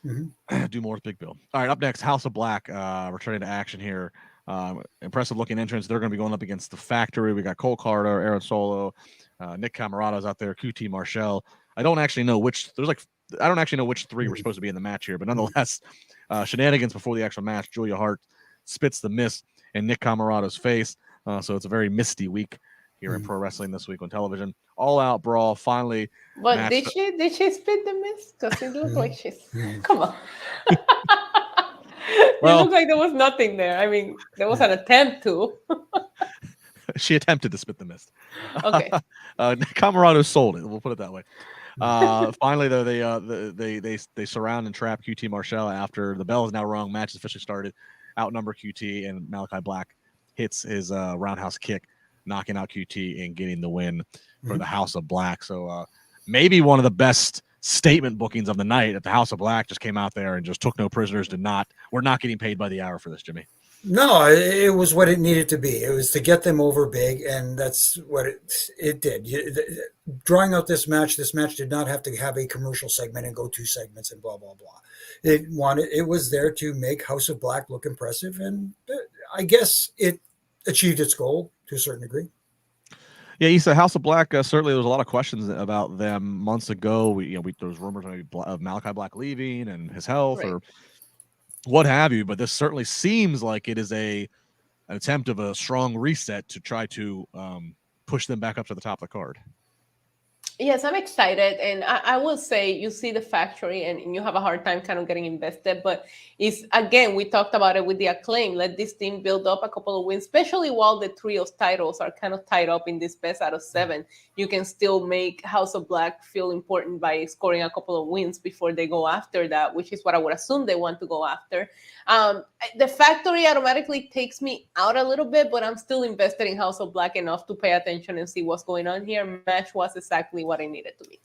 Do more with Big Bill. All right, up next, House of Black returning to action here. Impressive looking entrance. They're going to be going up against the Factory. We got Cole Carter, Aaron Solo, Nick Camarada's out there, QT Marshall. I don't actually know which 3 were supposed to be in the match here, but nonetheless, shenanigans before the actual match. Julia Hart spits the mist in Nick Camarada's face. So it's a very misty week here in pro wrestling this week on television. All out brawl finally. But did she spit the mist? Because it looked like she's come on. It looked like there was nothing there. I mean, there was an attempt to. She attempted to spit the mist. Okay. Camarado sold it. We'll put it that way. Finally, though, they surround and trap QT Marshall after the bell is now rung. Match is officially started. Outnumber QT, and Malachi Black hits his roundhouse kick, knocking out QT and getting the win for the House of Black. So maybe one of the best statement bookings of the night at the House of Black just came out there and just took no prisoners. We're not getting paid by the hour for this, Jimmy. No, it was what it needed to be. It was to get them over big, and that's what it did. Drawing out this match did not have to have a commercial segment and go 2 segments and blah, blah, blah. It was there to make House of Black look impressive, and I guess it achieved its goal to a certain degree. Yeah, he said House of Black. Certainly, there was a lot of questions about them months ago. There was rumors of Malachi Black leaving and his health or what have you. But this certainly seems like it is an attempt of a strong reset to try to push them back up to the top of the card. Yes, I'm excited, and I will say you see the factory, and you have a hard time kind of getting invested. But it's again, we talked about it with the Acclaim. Let this team build up a couple of wins, especially while the trios titles are kind of tied up in this best out of 7. You can still make House of Black feel important by scoring a couple of wins before they go after that, which is what I would assume they want to go after. The factory automatically takes me out a little bit, but I'm still invested in House of Black enough to pay attention and see what's going on here. Match was exactly what I needed to be.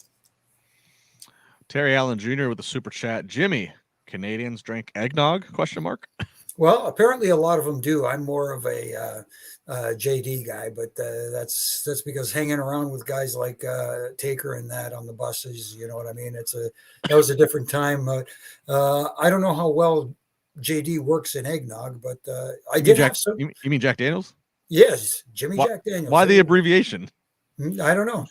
Terry Allen Jr. with the super chat. Jimmy, Canadians drink eggnog? Question mark. Well, apparently a lot of them do. I'm more of a JD guy, but that's because hanging around with guys like Taker and that on the buses, you know what I mean? That was a different time. I don't know how well JD works in eggnog, but I did have some. You mean Jack Daniels? Yes, Jimmy Jack Daniels. Why the abbreviation? I don't know.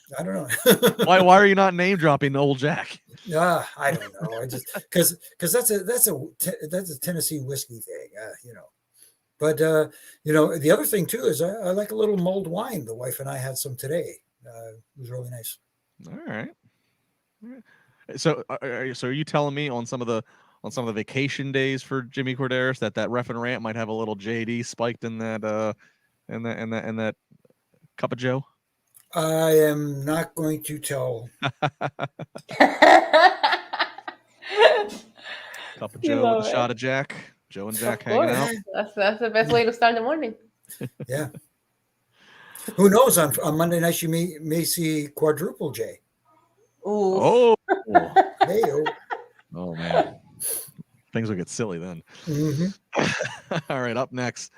Why are you not name dropping old Jack? I don't know. I just because that's a Tennessee whiskey thing, you know. But you know, the other thing too is I like a little mulled wine. The wife and I had some today. It was really nice. All right. So are you telling me on some of the vacation days for Jimmy Korderas that ref and rant might have a little JD spiked in that cup of Joe? I am not going to tell. Cup of Joe with a shot of Jack. Joe and Jack hanging out. That's the best way to start the morning. Yeah. Who knows? On Monday night you may see quadruple J. Ooh. Hey-o. Oh man. Things will get silly then. Mm-hmm. All right, up next.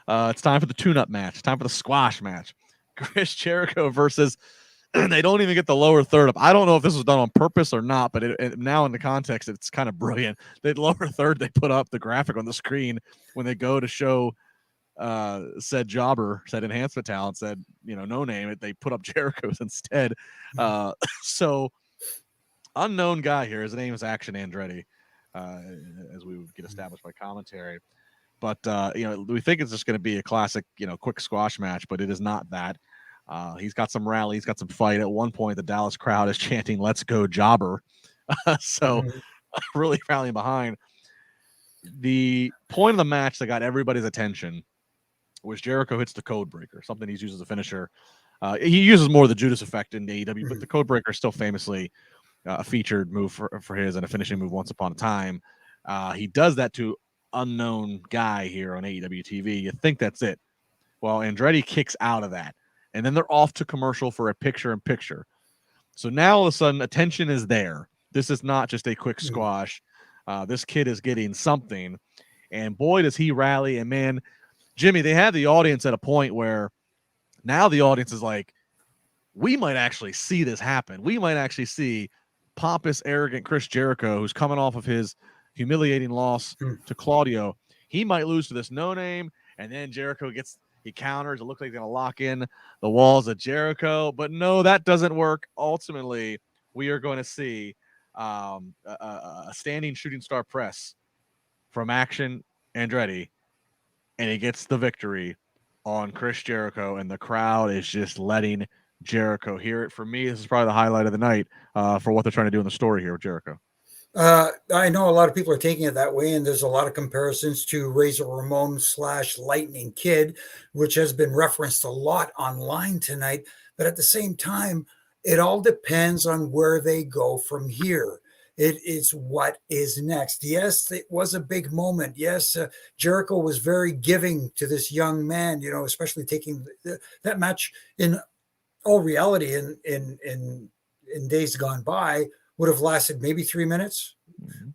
It's time for the tune-up match. Time for the squash match. Chris Jericho versus, they don't even get the lower third up. I don't know if this was done on purpose or not, but now in the context, it's kind of brilliant. The lower third, they put up the graphic on the screen when they go to show said jobber, said enhancement talent, said, no name it. They put up Jericho's instead. So unknown guy here. His name is Action Andretti, as we would get established by commentary. But, we think it's just going to be a classic, quick squash match, but it is not that. He's got some rally. He's got some fight. At one point, the Dallas crowd is chanting, "Let's go, jobber." So really rallying behind. The point of the match that got everybody's attention was Jericho hits the code breaker, something he's used as a finisher. He uses more of the Judas effect in AEW, but the code breaker is still famously a featured move for his and a finishing move once upon a time. He does that to unknown guy here on AEW TV. You think that's it. Well, Andretti kicks out of that. And then they're off to commercial for a picture-in-picture. So now all of a sudden, attention is there. This is not just a quick squash. This kid is getting something. And boy, does he rally. And man, Jimmy, they had the audience at a point where now the audience is like, we might actually see this happen. We might actually see pompous, arrogant Chris Jericho, who's coming off of his humiliating loss to Claudio. He might lose to this no-name, and then Jericho he counters. It looks like they're going to lock in the walls of Jericho. But no, that doesn't work. Ultimately, we are going to see a standing shooting star press from Action Andretti, and he gets the victory on Chris Jericho, and the crowd is just letting Jericho hear it. For me, this is probably the highlight of the night for what they're trying to do in the story here with Jericho. I know a lot of people are taking it that way, and there's a lot of comparisons to Razor Ramon / Lightning Kid, which has been referenced a lot online tonight. But at the same time, it all depends on where they go from here. It is what is next. Yes, it was a big moment. Yes, Jericho was very giving to this young man, especially taking that match in all reality in days gone by would have lasted maybe 3 minutes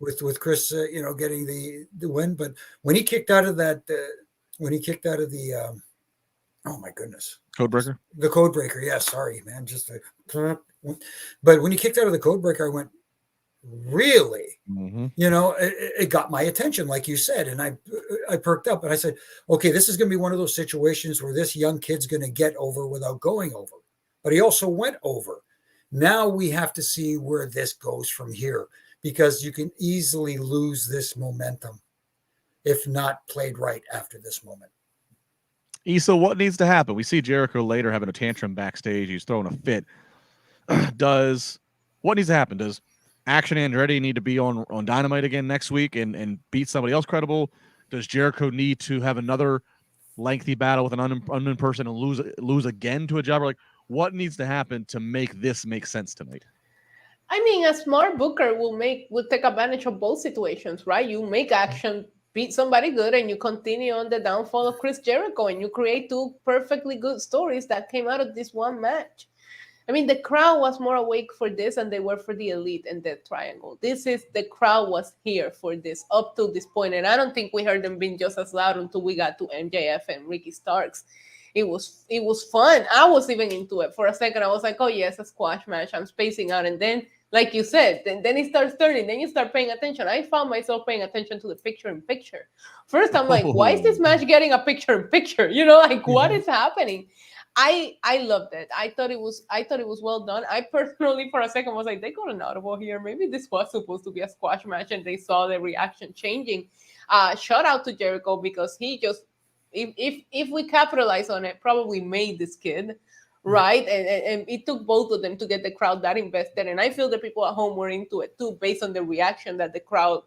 with Chris, getting the win. But when he kicked out of that, oh my goodness, Codebreaker, the Codebreaker. Yes, sorry, man. But when he kicked out of the Codebreaker, I went, really? It got my attention, like you said, and I perked up and I said, okay, this is going to be one of those situations where this young kid's going to get over without going over. But he also went over. Now we have to see where this goes from here, because you can easily lose this momentum if not played right after this moment. Issa, what needs to happen? We see Jericho later having a tantrum backstage. He's throwing a fit. what needs to happen? Does Action Andretti need to be on Dynamite again next week and beat somebody else credible? Does Jericho need to have another lengthy battle with an unknown person and lose again to a jobber? Like, what needs to happen to make this make sense tonight? I mean, a smart booker will take advantage of both situations, right? You make Action beat somebody good, and you continue on the downfall of Chris Jericho, and you create two perfectly good stories that came out of this one match. I mean, the crowd was more awake for this than they were for the Elite and the Triangle. The crowd was here for this up to this point, and I don't think we heard them being just as loud until we got to MJF and Ricky Starks. It was fun. I was even into it for a second. I was like, oh yes, a squash match. I'm spacing out, and then, like you said, then it starts turning. Then you start paying attention. I found myself paying attention to the picture-in-picture. First, I'm like, why is this match getting a picture-in-picture? Like, what is happening? I loved it. I thought it was well done. I personally, for a second, was like, they got an audible here. Maybe this was supposed to be a squash match, and they saw the reaction changing. Shout out to Jericho, because he just, if we capitalize on it, probably made this kid, right? And it took both of them to get the crowd that invested. And I feel the people at home were into it too, based on the reaction that the crowd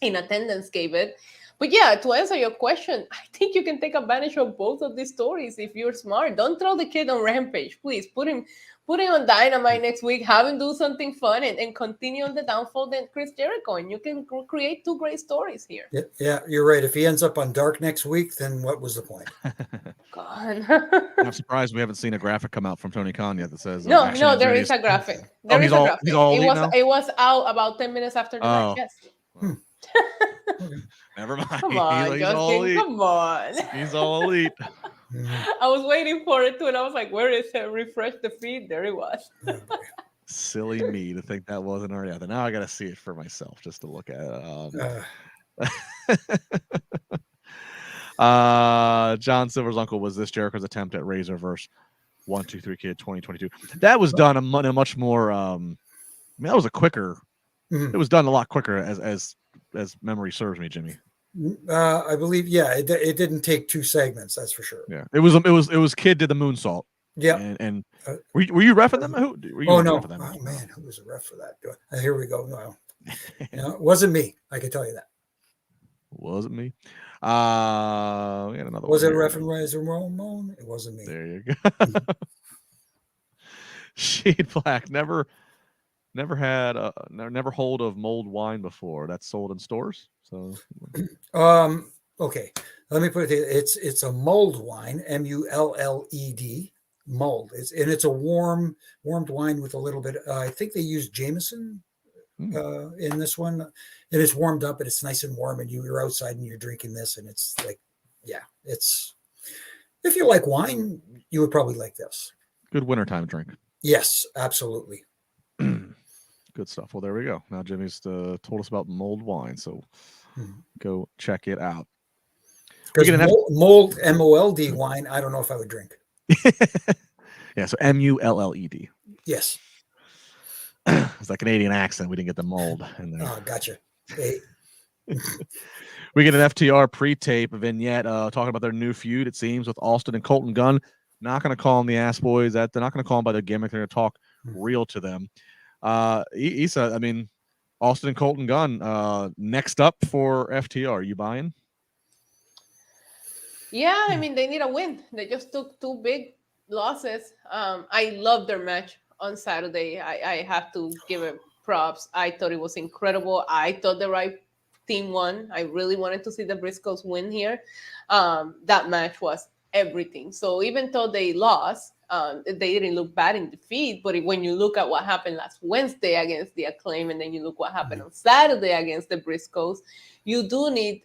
in attendance gave it. But yeah, to answer your question, I think you can take advantage of both of these stories if you're smart. Don't throw the kid on Rampage, please. Put him on Dynamite next week. Have him do something fun, and continue on the downfall then Chris Jericho, and you can create two great stories here. Yeah, you're right. If he ends up on Dark next week, then what was the point? God. I'm surprised we haven't seen a graphic come out from Tony Khan yet that says no, there is a graphic. He's all it was out about 10 minutes after the match. Yes. Never mind. Come on, Justin. Come on. He's all elite. I was waiting for it too, and I was like, where is it? Refresh the feed. There it was. Silly me to think that wasn't already out there. Now I got to see it for myself just to look at it. John Silver's uncle, was this Jericho's attempt at Razorverse 1-2-3 Kid 2022? That was done in a much more. That was a quicker. It was done a lot quicker, as memory serves me, Jimmy. I believe, yeah, it didn't take 2 segments, that's for sure. Yeah, it was Kid did the moonsault. Yeah, and were you reffing them? No! Oh man, who was a ref for that? Here we go. No, it wasn't me. I can tell you that. Wasn't me. We had another. Was it a ref and Razor Ramon? It wasn't me. There you go. Shade Black never had never hold of mulled wine before. That's sold in stores. So okay, let me put it. It's a mulled wine, MULLED, mulled. It's a warmed wine with a little bit. I think they use Jameson in this one, and it's warmed up and it's nice and warm. And you're outside and you're drinking this, and it's like, yeah, it's. If you like wine, you would probably like this. Good wintertime drink. Yes, absolutely. Good stuff. Well, there we go. Now Jimmy's told us about mulled wine, so go check it out. Because mulled MOLD wine, I don't know if I would drink. Yeah, so MULLED. Yes. It's like Canadian accent. We didn't get the mulled in there. Oh, gotcha. Hey. We get an FTR pre-tape vignette talking about their new feud, it seems, with Austin and Colton Gunn. Not going to call them the ass boys. They're not going to call them by their gimmick. They're going to talk real to them. Issa, I mean, Austin and Colton Gunn, next up for FTR. Are you buying? Yeah, I mean, they need a win. They just took 2 big losses. I love their match on Saturday. I have to give it props. I thought it was incredible. I thought the right team won. I really wanted to see the Briscoes win here. That match was everything. So even though they lost, they didn't look bad in defeat. But when you look at what happened last Wednesday against the Acclaim, and then you look what happened on Saturday against the Briscoes, you do need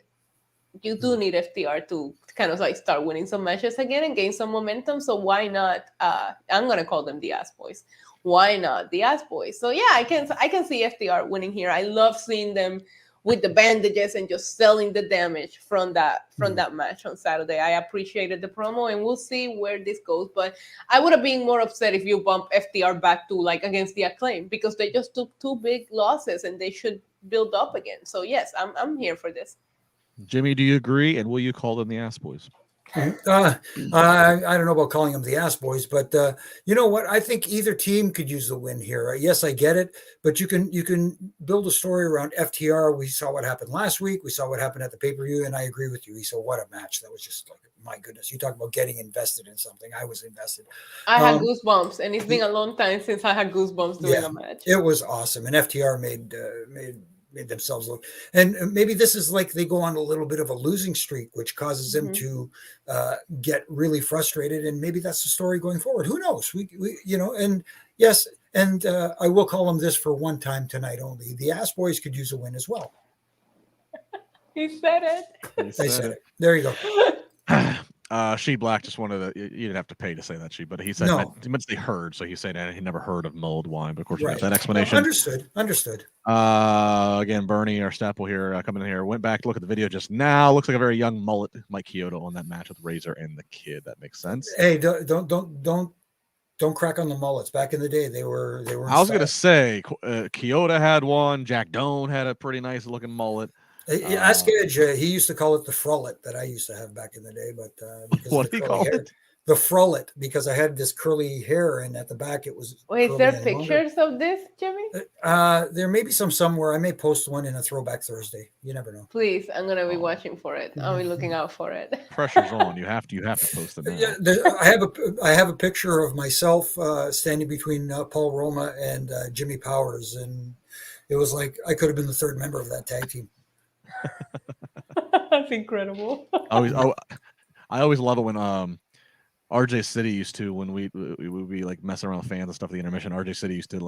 FTR to kind of like start winning some matches again and gain some momentum. So why not? I'm gonna call them the Ass Boys. Why not the Ass Boys? So yeah, I can see FTR winning here. I love seeing them with the bandages and just selling the damage from that match on Saturday. I appreciated the promo, and we'll see where this goes. But I would have been more upset if you bump FTR back to like against the Acclaim, because they just took 2 big losses and they should build up again. So yes, I'm here for this. Jimmy, do you agree? And will you call them the Ass Boys? I don't know about calling them the ass boys, but you know what? I think either team could use the win here. Yes, I get it, but you can build a story around FTR. We saw what happened last week. We saw what happened at the pay-per-view, and I agree with you. So what a match. That was just like, my goodness. You talk about getting invested in something. I was invested. I had goosebumps, and it's been a long time since I had goosebumps doing a match. It was awesome, and FTR made themselves look, and maybe this is like they go on a little bit of a losing streak, which causes them to get really frustrated, and maybe that's the story going forward. Who knows? We and yes, and I will call them this for one time tonight only. The Ass Boys could use a win as well. He said it. I said it. There you go. She Black just wanted to. You didn't have to pay to say that, but he said he meant to say heard, so he said he never heard of mulled wine. But of course, we got that explanation. Understood. Again, Bernie, our staple here, coming in here, went back to look at the video just now. Looks like a very young mullet, Mike Chioda, on that match with Razor and the Kid. That makes sense. Hey, don't crack on the mullets. Back in the day, they were. I was gonna say Chioda had one. Jack Doan had a pretty nice looking mullet. Ask Edge. He used to call it the frullet that I used to have back in the day, but what do you call it? The frullet, because I had this curly hair, and at the back it was. Wait, is there pictures of this, Jimmy? There may be some somewhere. I may post one in a Throwback Thursday. You never know. Please, I'm gonna be watching for it. I'll be looking out for it. Pressure's on. You have to post it now. Yeah, I have a picture of myself standing between Paul Roma and Jimmy Powers, and it was like I could have been the third member of that tag team. That's incredible. I always love it when RJ City used to, when we would be like messing around with fans and stuff at the intermission. RJ City used to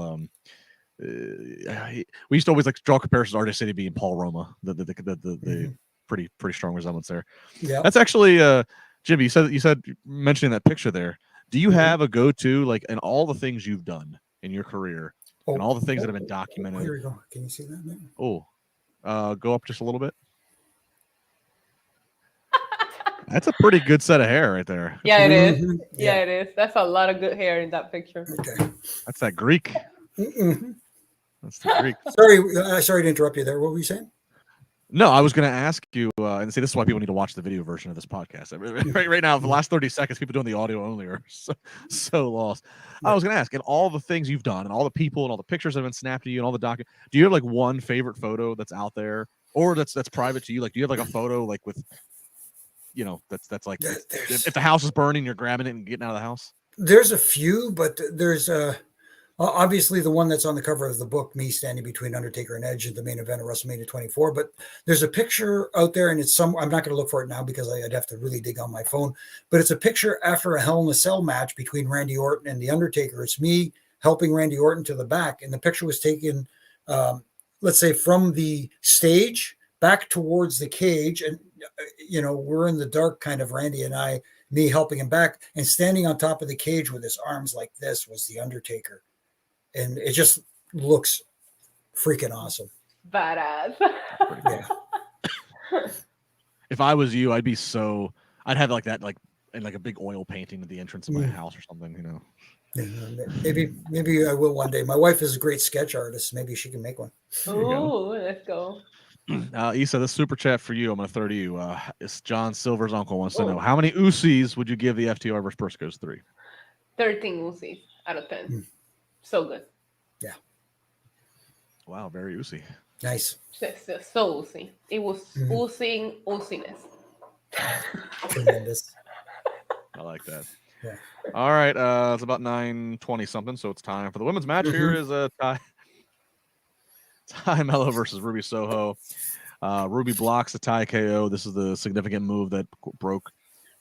we used to always like draw comparisons to RJ City being Paul Roma. The pretty strong resemblance there. Yeah, that's actually Jimmy. You said mentioning that picture there. Do you have a go-to, like, in all the things you've done in your career and all the things that have been documented? Here we go. Can you see that now? Go up just a little bit. That's a pretty good set of hair right there. Yeah, it is. Yeah, it is. That's a lot of good hair in that picture. Okay. That's that Greek. That's the Greek. Sorry to interrupt you there. What were you saying? No, I was going to ask you, and see, this is why people need to watch the video version of this podcast. Right now, for the last 30 seconds, people doing the audio only are so lost. I was going to ask, and all the things you've done, and all the people, and all the pictures that have been snapped to you, and all the documents, do you have like one favorite photo that's out there, or that's private to you? Like, do you have like a photo like with, that's like, if the house is burning, you're grabbing it and getting out of the house? There's a few, but there's obviously the one that's on the cover of the book, me standing between Undertaker and Edge at the main event of WrestleMania 24. But there's a picture out there, and I'm not going to look for it now because I'd have to really dig on my phone. But it's a picture after a Hell in a Cell match between Randy Orton and the Undertaker. It's me helping Randy Orton to the back, and the picture was taken, let's say, from the stage back towards the cage, and we're in the dark, kind of, Randy and I, me helping him back, and standing on top of the cage with his arms like this was the Undertaker. And it just looks freaking awesome. Badass. Yeah. If I was you, I'd have like that, like in like a big oil painting at the entrance of my house or something, Yeah, maybe I will one day. My wife is a great sketch artist. Maybe she can make one. Ooh, let's go. Issa, this super chat for you, I'm going to throw to you. It's John Silver's uncle wants to know, how many Usos would you give the FTR versus Briscoes 3? 13 Usos out of 10. So good. Yeah. Wow, very Uso. Nice. So Uso. It was oozing Usiness. Tremendous. I like that. Yeah. All right. It's about 9:20 something, so it's time for the women's match. Here is Ty Mello versus Ruby Soho. Ruby blocks the Ty KO. This is the significant move that broke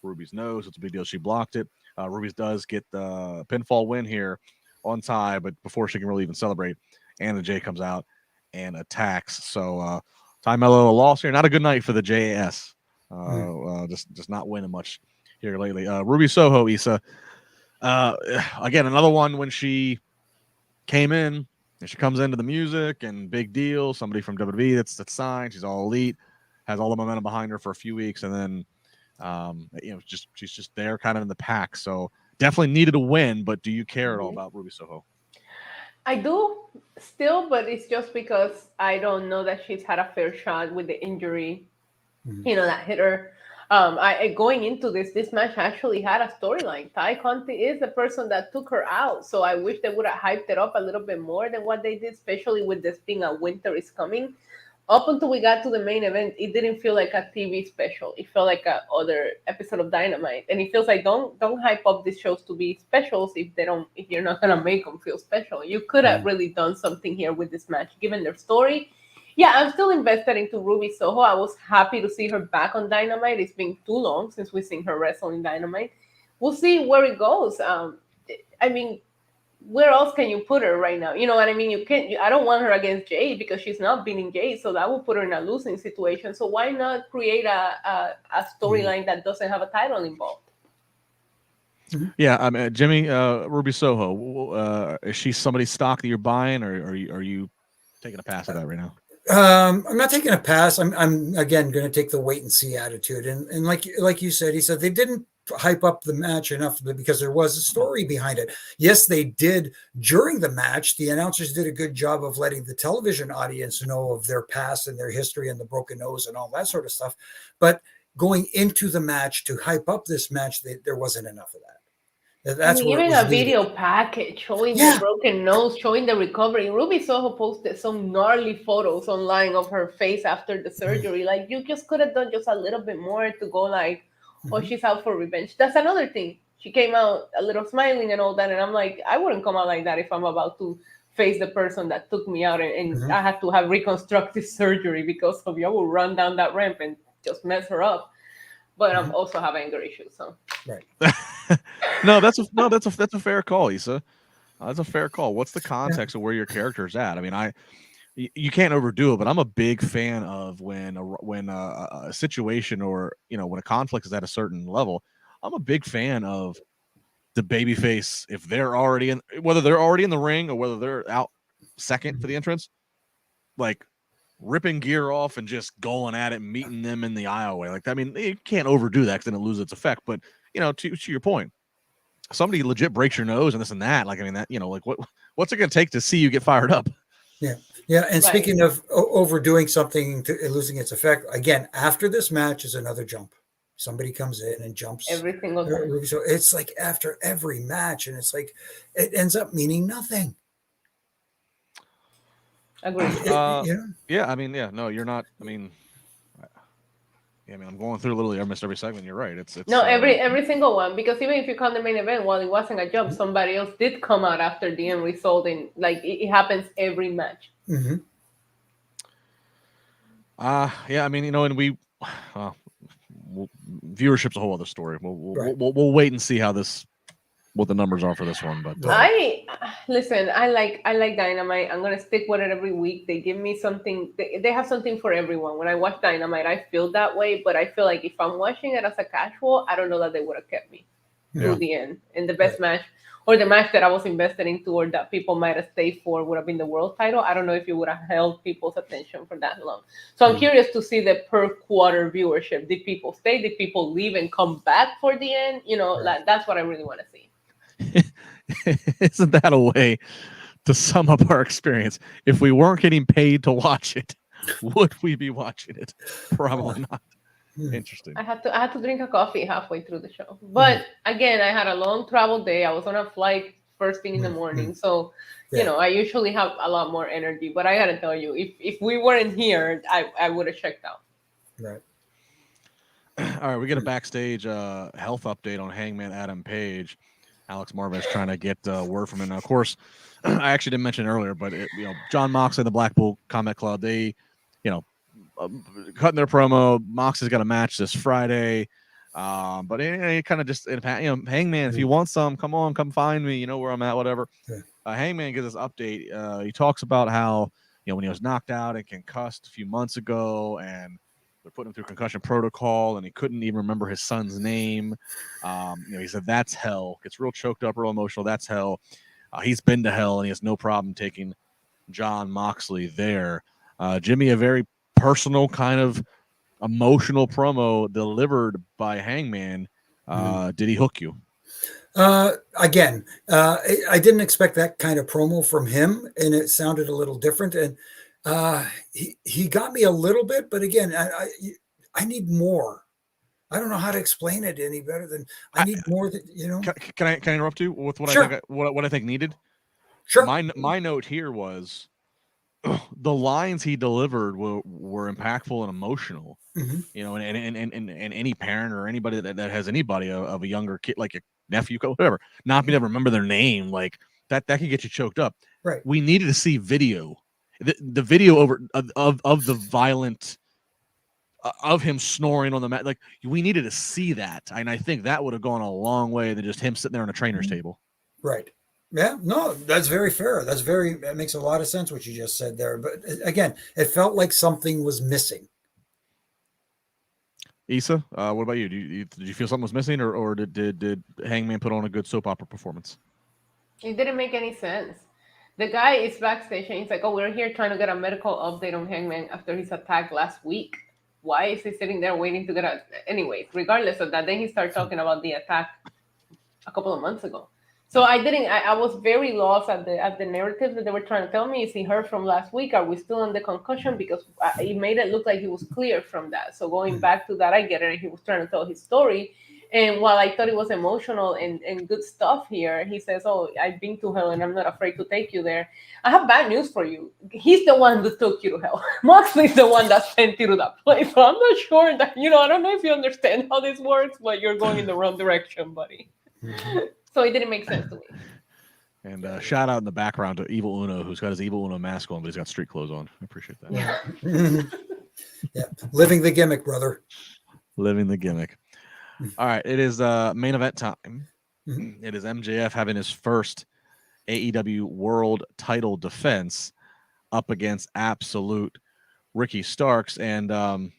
Ruby's nose. It's a big deal. She blocked it. Ruby does get the pinfall win here on Ty, but before she can really even celebrate, Anna Jay comes out and attacks. So Ty Mello a loss here. Not a good night for the JAS. Just not winning much here lately. Ruby Soho, Issa. Again, another one when she came in and she comes into the music and big deal. Somebody from WWE that's signed. She's all elite, has all the momentum behind her for a few weeks, and then she's just there kind of in the pack. So definitely needed a win, but do you care at all about Ruby Soho? I do still, but it's just because I don't know that she's had a fair shot with the injury, that hit her. Going into this match actually had a storyline. Ty Conti is the person that took her out, so I wish they would have hyped it up a little bit more than what they did, especially with this being a winter is coming. Up until we got to the main event, it didn't feel like a TV special. It felt like a other episode of Dynamite, and it feels like don't hype up these shows to be specials if you're not gonna make them feel special. You could have really done something here with this match, given their story. Yeah, I'm still invested into Ruby Soho. I was happy to see her back on Dynamite. It's been too long since we've seen her wrestle in Dynamite. We'll see where it goes. I mean, where else can you put her right now? You know what I mean? You can't. I don't want her against Jade because she's not beating Jade, so that will put her in a losing situation. So why not create a storyline that doesn't have a title involved? Yeah, I mean, Jimmy, Ruby Soho, is she somebody's stock that you're buying, or are you taking a pass at that right now? I'm not taking a pass. I'm again going to take the wait and see attitude. And like you said, he said they didn't hype up the match enough because there was a story behind it. Yes, they did during the match. The announcers did a good job of letting the television audience know of their past and their history and the broken nose and all that sort of stuff. But going into the match to hype up this match, there wasn't enough of that. That's even a video package showing the broken nose, showing the recovery. Ruby Soho posted some gnarly photos online of her face after the surgery. Like, you just could have done just a little bit more to go like, oh, she's out for revenge. That's another thing. She came out a little smiling and all that, and I'm like, I wouldn't come out like that if I'm about to face the person that took me out and I had to have reconstructive surgery because of you. I will run down that ramp and just mess her up. But I'm also have anger issues, so right. No, that's a fair call, Issa. That's a fair call. What's the context of where your character's at? I mean, you can't overdo it, but I'm a big fan of when a situation or when a conflict is at a certain level. I'm a big fan of the babyface if they're already in, whether they're already in the ring or whether they're out second for the entrance, like ripping gear off and just going at it, meeting them in the aisleway. Like, I mean, you can't overdo that because then it loses its effect. But to your point, somebody legit breaks your nose and this and that. Like, I mean, that like what's it going to take to see you get fired up? Yeah. And speaking of overdoing something to losing its effect, again, after this match is another jump. Somebody comes in and jumps every single time. So it's like after every match, and it's like it ends up meaning nothing. Agreed. Yeah, I mean, no, you're not. I mean, I'm going through literally almost every segment. You're right. It's no, every single one, because even if you count the main event, while it wasn't a jump, somebody else did come out after the end result, and like it happens every match. Mm-hmm. Yeah, I mean, and viewership's a whole other story. We'll wait and see what the numbers are for this one. But I like Dynamite. I'm gonna stick with it every week. They give me something. They have something for everyone. When I watch Dynamite, I feel that way. But I feel like if I'm watching it as a casual, I don't know that they would have kept me through the end. And the best match, or the match that I was invested into, or that people might have stayed for, would have been the world title. I don't know if it would have held people's attention for that long. So I'm curious to see the per quarter viewership. Did people stay? Did people leave and come back for the end? Like, that's what I really want to see. Isn't that a way to sum up our experience? If we weren't getting paid to watch it, would we be watching it? Probably not. Interesting. I had to drink a coffee halfway through the show, but again, I had a long travel day. I was on a flight first thing in the morning, so I usually have a lot more energy. But I gotta tell you, if we weren't here, I would have checked out. Right. All right, we get a backstage health update on Hangman Adam Page. Alex Marvez trying to get word from him. Now, of course, I actually didn't mention earlier, but John Moxley and the Blackpool Combat Club, they, cutting their promo. Moxley's got a match this Friday, but he kind of just, Hangman, if you want some, come find me. You know where I'm at, whatever. Hangman gives this update. He talks about how when he was knocked out and concussed a few months ago, and they're putting him through concussion protocol, and he couldn't even remember his son's name. He said that's hell. Gets real choked up, real emotional. That's hell. He's been to hell, and he has no problem taking John Moxley there. Jimmy, a very personal kind of emotional promo delivered by Hangman. Did he hook you? Again, I didn't expect that kind of promo from him, and it sounded a little different. And he got me a little bit, but again, I need more. I don't know how to explain it any better than I need more than, you know. Can I interrupt you with what Sure. I think what I think needed? Sure. My note here was the lines he delivered were impactful and emotional. Mm-hmm. You know, and any parent or anybody that has anybody of a younger kid, like a nephew, whatever, not being able to remember their name, like that can get you choked up. Right. We needed to see video, the video of the violent of him snoring on the mat. Like we needed to see that, and I think that would have gone a long way than just him sitting there on a trainer's table. Right. Yeah, no, that's very fair. That makes a lot of sense what you just said there. But again, it felt like something was missing. Issa, what about you? Did you feel something was missing, or did Hangman put on a good soap opera performance? It didn't make any sense. The guy is backstage and he's like, "Oh, we're here trying to get a medical update on Hangman after his attack last week. Why is he sitting there waiting to get a..." Anyways, regardless of that, then he started talking about the attack a couple of months ago. So I was very lost at the narrative that they were trying to tell me. Is he hurt from last week? Are we still on the concussion? Because it made it look like he was clear from that. So going back to that, I get it. He was trying to tell his story. And while I thought it was emotional and good stuff here, he says, "Oh, I've been to hell and I'm not afraid to take you there." I have bad news for you. He's the one that took you to hell. Moxley's the one that sent you to that place. So I'm not sure that, I don't know if you understand how this works, but you're going in the wrong direction, buddy. So it didn't make sense to me. And shout out in the background to Evil Uno, who's got his Evil Uno mask on, but he's got street clothes on. I appreciate that. Yeah. Living the gimmick, brother. Living the gimmick. All right, it is main event time. Mm-hmm. It is MJF having his first AEW World Title defense up against Absolute Ricky Starks, and I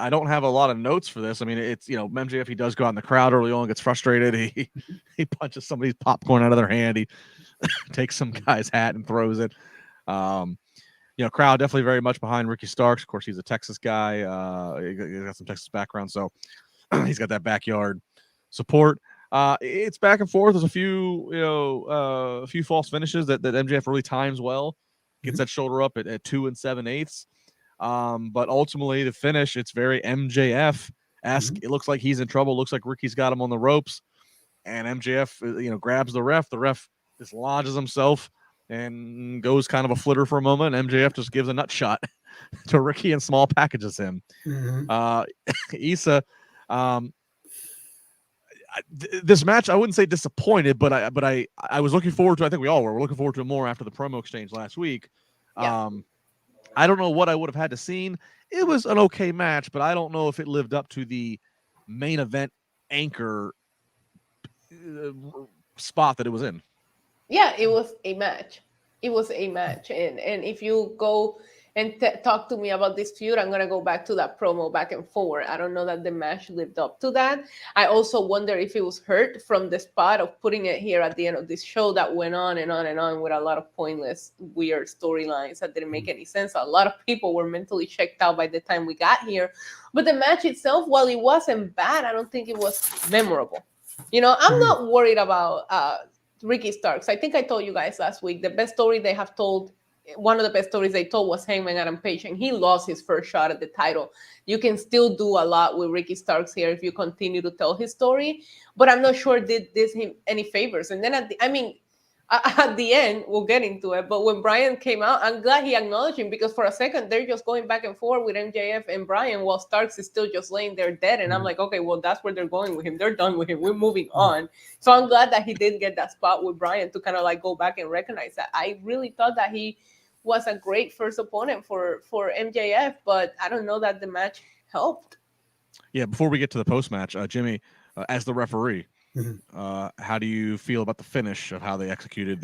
don't have a lot of notes for this. I mean, it's MJF. He does go out in the crowd early on, gets frustrated. He punches somebody's popcorn out of their hand. He takes some guy's hat and throws it. Crowd definitely very much behind Ricky Starks. Of course, he's a Texas guy. He got some Texas background, so he's got that backyard support. It's back and forth. There's a few false finishes that MJF really times well. Gets that shoulder up at 2 7/8. But ultimately, the finish, it's very MJF-esque. It looks like he's in trouble. Looks like Ricky's got him on the ropes, and MJF, grabs the ref. The ref dislodges himself and goes kind of a flitter for a moment. MJF just gives a nut shot to Ricky and small packages him. Issa, this match, I wouldn't say disappointed, but I was looking forward to. I think we all were. We're looking forward to it more after the promo exchange last week. Yeah. I don't know what I would have had to seen. It was an okay match, but I don't know if it lived up to the main event anchor spot that it was in. Yeah, it was a match. It was a match. And if you go and talk to me about this feud, I'm going to go back to that promo back and forward. I don't know that the match lived up to that. I also wonder if it was hurt from the spot of putting it here at the end of this show that went on and on and on with a lot of pointless, weird storylines that didn't make any sense. A lot of people were mentally checked out by the time we got here. But the match itself, while it wasn't bad, I don't think it was memorable. I'm not worried about Ricky Starks. I think I told you guys last week, the best story they have told, one of the best stories they told was Hangman Adam Page, and he lost his first shot at the title. You can still do a lot with Ricky Starks here if you continue to tell his story, but I'm not sure did this him any favors. And then at the end, we'll get into it, but when Bryan came out, I'm glad he acknowledged him, because for a second, they're just going back and forth with MJF and Bryan while Starks is still just laying there dead. And I'm like, okay, well, that's where they're going with him. They're done with him. We're moving on. So I'm glad that he did get that spot with Bryan to kind of like go back and recognize that. I really thought that he was a great first opponent for MJF, but I don't know that the match helped. Yeah, before we get to the post-match, Jimmy, as the referee, how do you feel about the finish of how they executed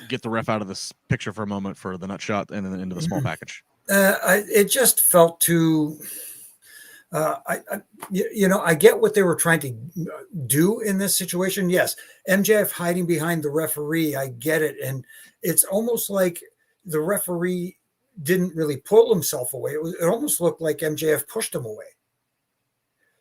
get the ref out of this picture for a moment for the nut shot and then into the small package? It just felt too. I get what they were trying to do in this situation. Yes, MJF hiding behind the referee, I get it, and it's almost like the referee didn't really pull himself away. It almost looked like MJF pushed him away,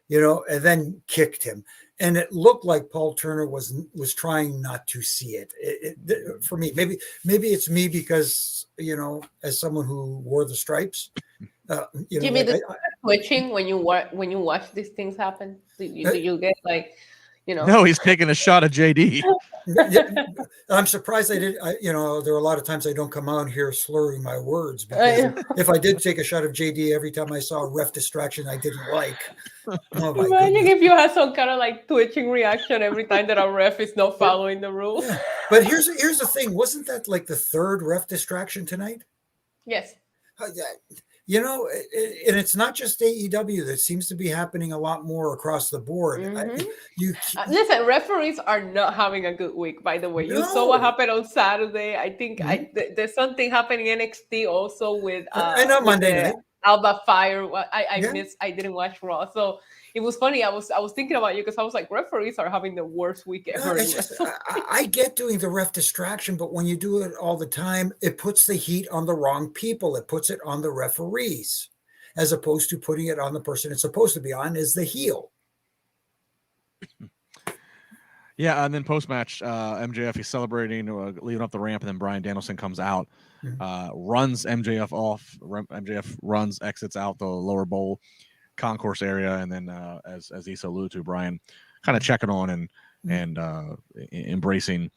and then kicked him. And it looked like Paul Turner was trying not to see it. For me, maybe it's me because, as someone who wore the stripes, Jimmy, the twitching when you watch these things happen? Do you get like, No, he's taking a shot at JD. I'm surprised I did. There are a lot of times I don't come out here slurring my words, because if I did take a shot of JD every time I saw a ref distraction I didn't like. Oh my Imagine goodness. if you had some kind of like twitching reaction every time that a ref is not following the rules. Yeah. But here's the thing. Wasn't that like the third ref distraction tonight? Yes. And it's not just AEW. That seems to be happening a lot more across the board. Listen, referees are not having a good week, by the way. You saw what happened on Saturday. I think there's something happening in NXT also with I know Monday night. Alba Fire. I didn't watch Raw, so it was funny. I was thinking about you because I was like, referees are having the worst week ever. I get doing the ref distraction, but when you do it all the time, it puts the heat on the wrong people. It puts it on the referees, as opposed to putting it on the person it's supposed to be on, is the heel. Yeah, and then post-match, MJF, he's celebrating, leaving up the ramp, and then Bryan Danielson comes out, runs MJF off. MJF runs, exits out the lower bowl concourse area, and then as Issa alluded to, Bryan kind of checking on and embracing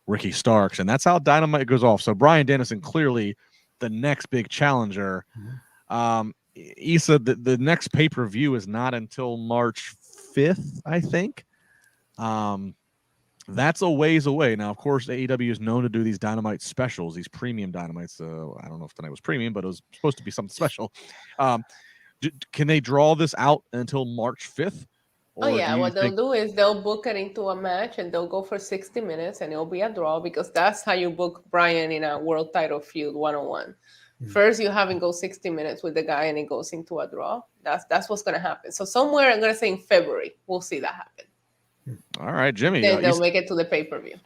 Ricky Starks, and that's how Dynamite goes off. So Bryan Danielson clearly the next big challenger. Issa, the next pay-per-view is not until March 5th, I think. That's a ways away. Now, of course, AEW is known to do these Dynamite specials, these premium Dynamites. I don't know if tonight was premium, but it was supposed to be something special. Can they draw this out until March 5th? Oh, yeah. What they'll do is they'll book it into a match and they'll go for 60 minutes and it'll be a draw, because that's how you book Bryan in a world title feud 1-on-1. First, you have him go 60 minutes with the guy and it goes into a draw. That's what's going to happen. So somewhere, I'm going to say in February, we'll see that happen. All right, Jimmy. Then they'll make it to the pay-per-view.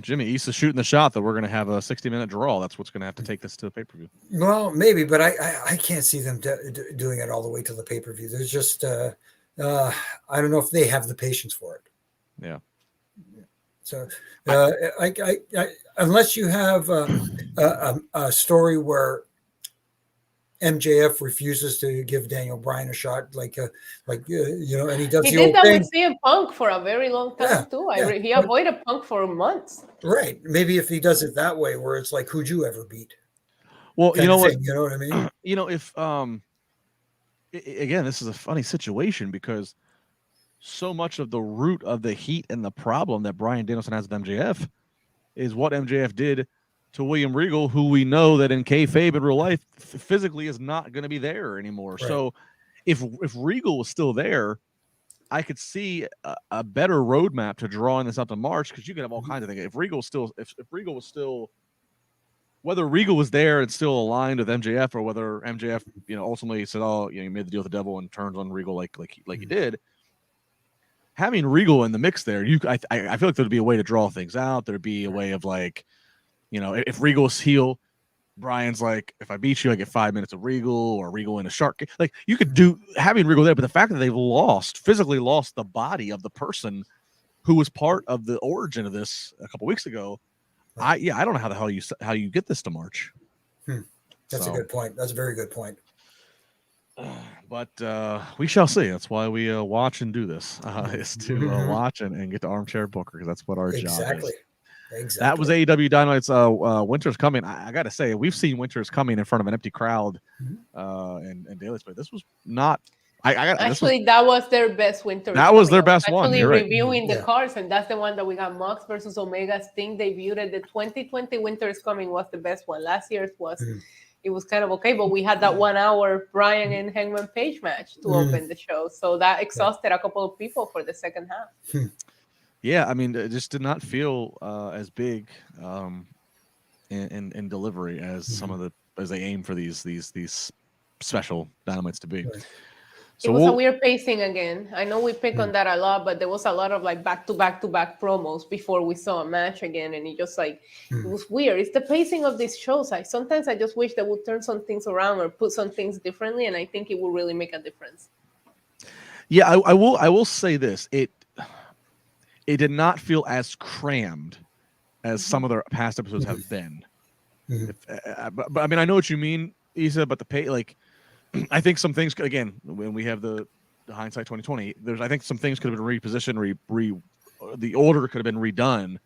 Jimmy, Issa's shooting the shot that we're going to have a 60-minute draw. That's what's going to have to take this to the pay-per-view. Well, maybe, but I can't see them doing it all the way to the pay-per-view. There's just, I don't know if they have the patience for it. Yeah. So, unless you have a story where MJF refuses to give Daniel Bryan a shot, and he does. He did that with CM Punk for a very long time too. He avoided Punk for months. Right. Maybe if he does it that way, where it's like, who'd you ever beat? Well, you know what? You know what I mean? If again, this is a funny situation because so much of the root of the heat and the problem that Bryan Danielson has with MJF is what MJF did to William Regal, who we know that in kayfabe in real life physically is not going to be there anymore. Right. So if Regal was still there, I could see a better roadmap to drawing this out to March, because you could have all kinds of things. If Regal was still, whether Regal was there and still aligned with MJF, or whether MJF, ultimately said, "Oh, you made the deal with the devil," and turns on Regal like he did. Having Regal in the mix there, I feel like there'd be a way to draw things out. There'd be a way of if Regal's heel, Bryan's like, if I beat you, I get 5 minutes of Regal, or Regal in a shark. Like, you could do having Regal there, but the fact that they've physically lost the body of the person who was part of the origin of this a couple weeks ago. I don't know how you get this to March. That's a good point. That's a very good point. But we shall see. That's why we watch and do this, is to watch and get to Armchair Booker, because that's what our job is. Exactly. That was AEW Dynamite's Winter's Coming. I got to say, we've seen Winter's Coming in front of an empty crowd and Daily Split. This was not. That was their best Winter. That was their best one. Actually, reviewing the cards, and that's the one that we got. Mox versus Omega Sting debuted. The 2020 Winter's Coming was the best one. Last year's was. It was kind of okay, but we had that 1 hour Bryan and Hangman Page match to open the show, so that exhausted a couple of people for the second half. Yeah, I mean, it just did not feel as big in delivery as as they aim for these special Dynamites to be. Right. So it was a weird pacing again. I know we pick on that a lot, but there was a lot of back to back promos before we saw a match again, and it just it was weird. It's the pacing of these shows. Sometimes I just wish they would turn some things around or put some things differently, and I think it will really make a difference. Yeah, I will say this. It did not feel as crammed as some of their past episodes have been. But I mean, I know what you mean, Issa, but the pay, I think some things again when we have the hindsight 2020. I think some things could have been repositioned, the order could have been redone,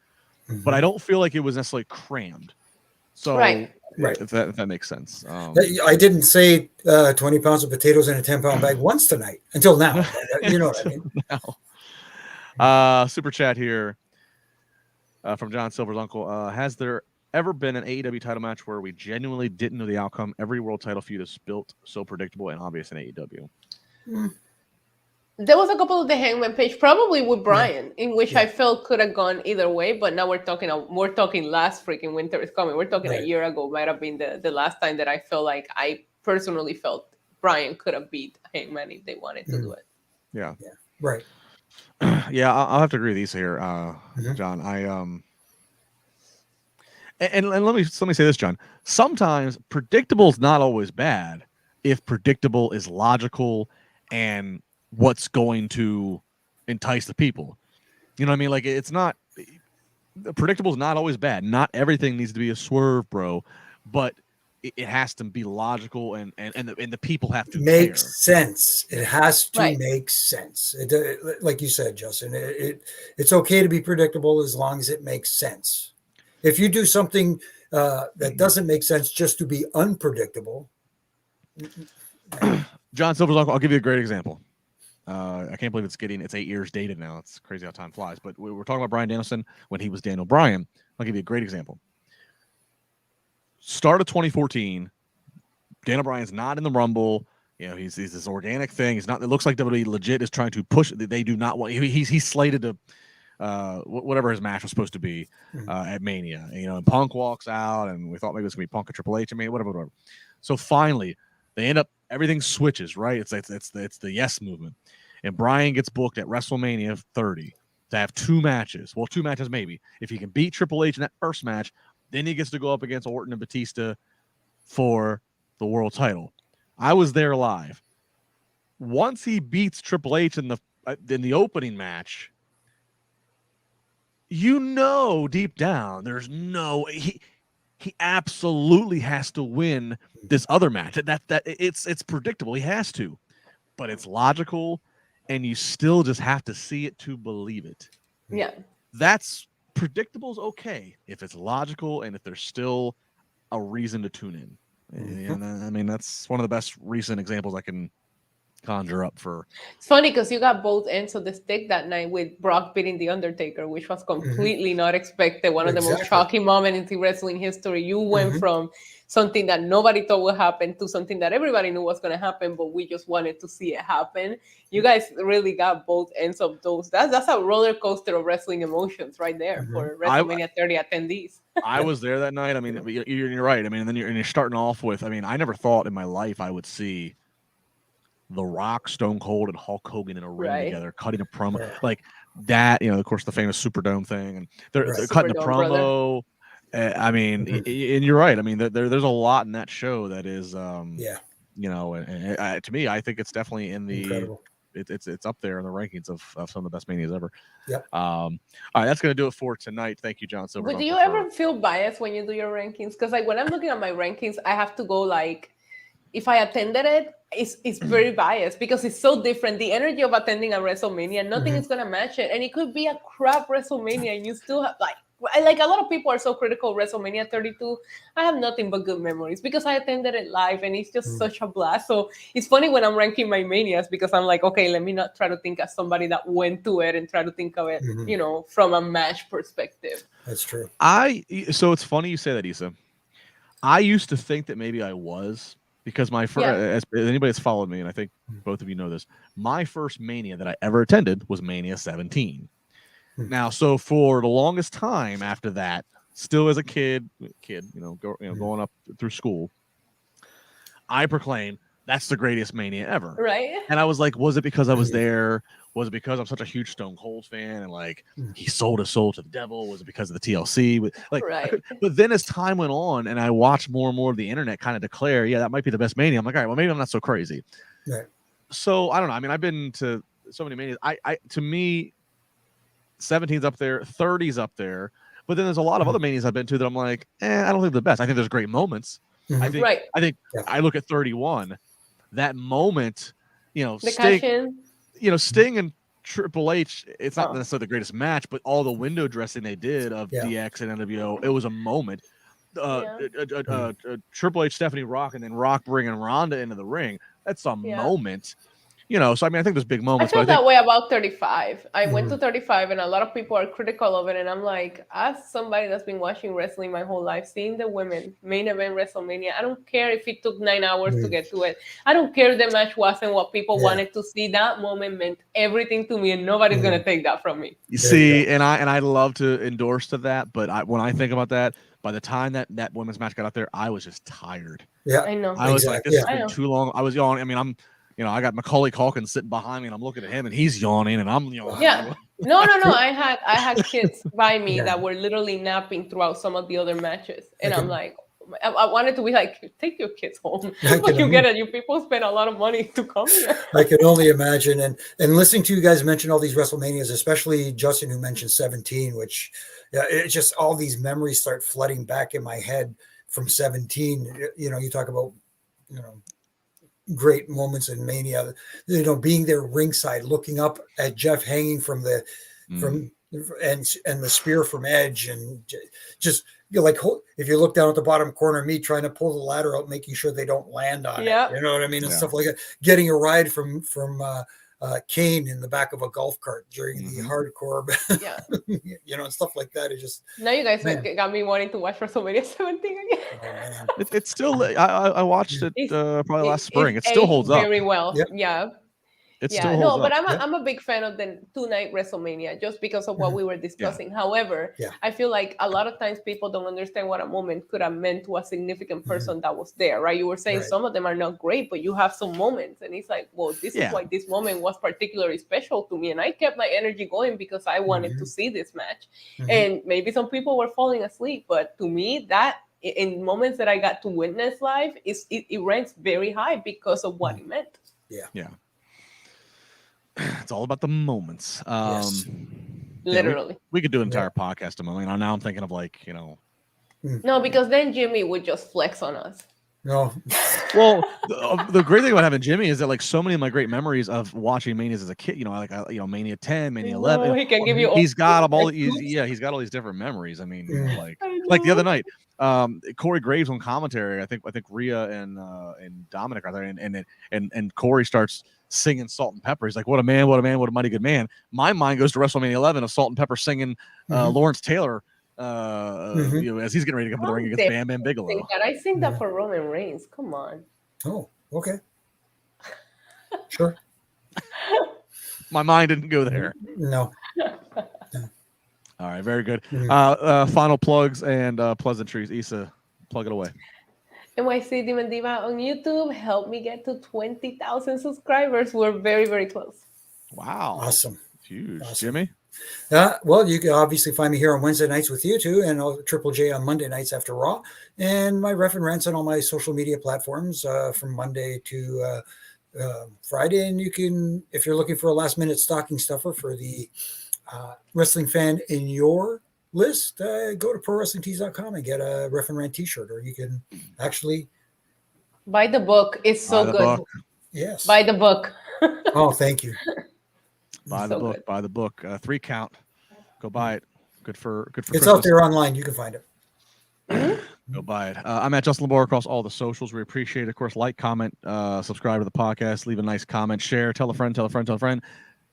but I don't feel like it was necessarily crammed. So Right. if that makes sense. I didn't say 20 pounds of potatoes in a 10-pound bag once tonight until now. You know what I mean? Super chat here from John Silver's uncle. Has there ever been an AEW title match where we genuinely didn't know the outcome? Every world title feud is built so predictable and obvious in AEW. There was a couple of the Hangman Page, probably with Brian, in which I felt could have gone either way. But now we're talking last freaking Winter is Coming. We're talking a year ago. Might have been the last time that I felt like I personally felt Brian could have beat Hangman if they wanted to do it. Yeah. Right. Yeah, I'll have to agree with these here, John. And let me say this, John. Sometimes predictable is not always bad if predictable is logical and what's going to entice the people. You know what I mean? Like it's not predictable is not always bad. Not everything needs to be a swerve, bro, but it has to be logical and the people have to make care. sense. It has to make sense. Like you said, Justin, it's okay to be predictable as long as it makes sense. If you do something that doesn't make sense just to be unpredictable. John Silver's uncle, I'll give you a great example. I can't believe it's 8 years dated now. It's crazy how time flies. But we were talking about Bryan Danielson when he was Daniel Bryan. I'll give you a great example. Start of 2014, Daniel Bryan's not in the Rumble. You know, he's this organic thing. He's not. It looks like WWE legit is trying to push. They do not want. He's slated to whatever his match was supposed to be at Mania. You know, and Punk walks out, and we thought maybe it was gonna be Punk and Triple H. I mean, whatever. So finally, they end up. Everything switches, right? It's the yes movement, and Bryan gets booked at WrestleMania 30 to have 2 matches. Well, 2 matches maybe. If he can beat Triple H in that first match, then he gets to go up against Orton and Batista for the world title. I was there live. Once he beats Triple H in the opening match, you know deep down there's no he absolutely has to win this other match. That it's predictable. He has to, but it's logical, and you still just have to see it to believe it. Yeah, that's predictable is okay if it's logical and if there's still a reason to tune in. And I mean that's one of the best recent examples I can conjure up for. It's funny because you got both ends of the stick that night with Brock beating The Undertaker, which was completely not expected. One of the most shocking moments in wrestling history. You went from something that nobody thought would happen to something that everybody knew was going to happen, but we just wanted to see it happen. You guys really got both ends of those. That's a roller coaster of wrestling emotions right there for WrestleMania 30 attendees. I was there that night. I mean, you're right. I mean, and then you're starting off with, I mean, I never thought in my life I would see The Rock, Stone Cold, and Hulk Hogan in a ring together, cutting a promo like that. You know, of course, the famous Superdome thing, and they're cutting a promo. I mean, and you're right. I mean, there's a lot in that show that is, you know, and to me, I think it's definitely in the. It's up there in the rankings of some of the best manias ever. Yep. All right, that's gonna do it for tonight. Thank you, John Silver. But do you ever feel biased when you do your rankings? Because like when I'm looking at my rankings, I have to go like, if I attended it, it's very biased because it's so different. The energy of attending a WrestleMania, nothing is gonna match it, and it could be a crap WrestleMania, and you still have like a lot of people are so critical of WrestleMania 32. I have nothing but good memories because I attended it live, and it's just such a blast. So it's funny when I'm ranking my manias because I'm like, okay, let me not try to think as somebody that went to it and try to think of it, you know, from a match perspective. That's true. So it's funny you say that, Issa. I used to think that maybe I was. Because my first, as anybody that's followed me, and I think both of you know this, my first Mania that I ever attended was Mania 17. Now, so for the longest time after that, still as a kid, going up through school, I proclaimed that's the greatest Mania ever. Right. And I was like, was it because I was there? Was it because I'm such a huge Stone Cold fan and like he sold his soul to the devil? Was it because of the TLC? Like, but then as time went on and I watched more and more of the internet kind of declare, yeah, that might be the best Mania. I'm like, all right, well, maybe I'm not so crazy. Right. So I don't know. I mean, I've been to so many Manias. To me, 17's up there, 30's up there, but then there's a lot of other Manias I've been to that I'm like, I don't think they're the best. I think there's great moments. I think I look at 31. that moment, The Sting, cash in. Sting and Triple H, it's not Oh. necessarily the greatest match, but all the window dressing they did of DX and NWO, it was a moment. Triple H, Stephanie Rock, and then Rock bringing Ronda into the ring. That's a moment. So I mean, I think there's big moments. I feel but I think that way about 35. I went to 35, and a lot of people are critical of it. And I'm like, as somebody that's been watching wrestling my whole life, seeing the women main event WrestleMania, I don't care if it took 9 hours to get to it. I don't care if the match wasn't what people wanted to see. That moment meant everything to me, and nobody's gonna take that from me. You see, and I love to endorse to that, but when I think about that, by the time that women's match got out there, I was just tired. Yeah, I know. I was like, this has been too long. I was yawning. I mean, I got Macaulay Culkin sitting behind me, and I'm looking at him, and he's yawning, and I'm yawning. Yeah. No. I had kids by me that were literally napping throughout some of the other matches, and I'm like, I wanted to be like, take your kids home, but you get it. You people spend a lot of money to come here. I can only imagine, and listening to you guys mention all these WrestleManias, especially Justin, who mentioned 17, which it's just all these memories start flooding back in my head from 17. You talk about great moments in Mania, being there ringside, looking up at Jeff hanging from the and the spear from Edge, and just like if you look down at the bottom corner of me trying to pull the ladder out, making sure they don't land on it, you know what I mean, and stuff like that. Getting a ride from Kane in the back of a golf cart during the hardcore, and stuff like that. It just now you guys got me wanting to watch WrestleMania 17 again. Oh, it's still. I watched it probably last spring. It still holds up very well. It still holds up. But I'm a big fan of the 2-night WrestleMania just because of what we were discussing. However, I feel like a lot of times people don't understand what a moment could have meant to a significant person that was there, right? You were saying some of them are not great, but you have some moments, and it's like, well, this is why this moment was particularly special to me, and I kept my energy going because I wanted to see this match. And maybe some people were falling asleep, but to me, that in moments that I got to witness live, it ranks very high because of what it meant. Yeah. It's all about the moments. Literally. We could do an entire podcast a moment. Now I'm thinking of No, because then Jimmy would just flex on us. No. Well, the great thing about having Jimmy is that so many of my great memories of watching Manias as a kid, Mania 10, Mania 11. He can give you. He's got them all. He's got all these different memories. I mean, like the other night, Corey Graves on commentary. I think Rhea and Dominic are there, and Corey starts singing Salt and Pepper. He's like, what a man, what a man, what a mighty good man. My mind goes to WrestleMania 11 of Salt and Pepper singing Lawrence Taylor as he's getting ready to come to the ring against Bam Bam Bigelow. I sing that for Roman Reigns. Come on. Oh, okay. Sure. My mind didn't go there. No. All right, very good. Final plugs and pleasantries. Issa, plug it away. NYC Demon Diva on YouTube. Help me get to 20,000 subscribers. We're very, very close. Wow. Awesome. Huge. Awesome. Jimmy? Well, you can obviously find me here on Wednesday nights with you two, and Triple J on Monday nights after Raw, and my ref and rants on all my social media platforms from Monday to Friday. And you can, if you're looking for a last minute stocking stuffer for the wrestling fan in your list, go to prowrestlingtees.com and get a ref and rant t-shirt, or you can actually buy the book. It's so good. Book. Yes, buy the book. Oh, thank you. Buy the book. Good. Buy the book. 3 count. Go buy it. Good for it's Christmas. out there online. You can find it. Go buy it. I'm at Justin LaBar across all the socials. We appreciate it. Of course, like, comment, subscribe to the podcast, leave a nice comment, share, tell a friend, tell a friend, tell a friend.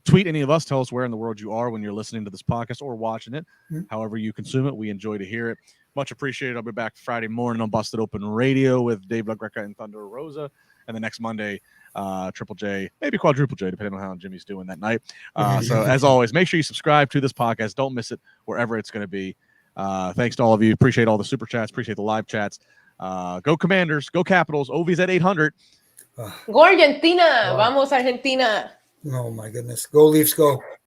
Tweet any of us. Tell us where in the world you are when you're listening to this podcast or watching it. However you consume it, we enjoy to hear it. Much appreciated. I'll be back Friday morning on Busted Open Radio with Dave LaGreca and Thunder Rosa. And the next Monday, Triple J, maybe Quadruple J, depending on how Jimmy's doing that night. So as always, make sure you subscribe to this podcast. Don't miss it wherever it's going to be. Thanks to all of you. Appreciate all the super chats. Appreciate the live chats. Go Commanders. Go Capitals. Ovi's at 800. Go Argentina. Vamos Argentina. Oh, my goodness. Go Leafs, go.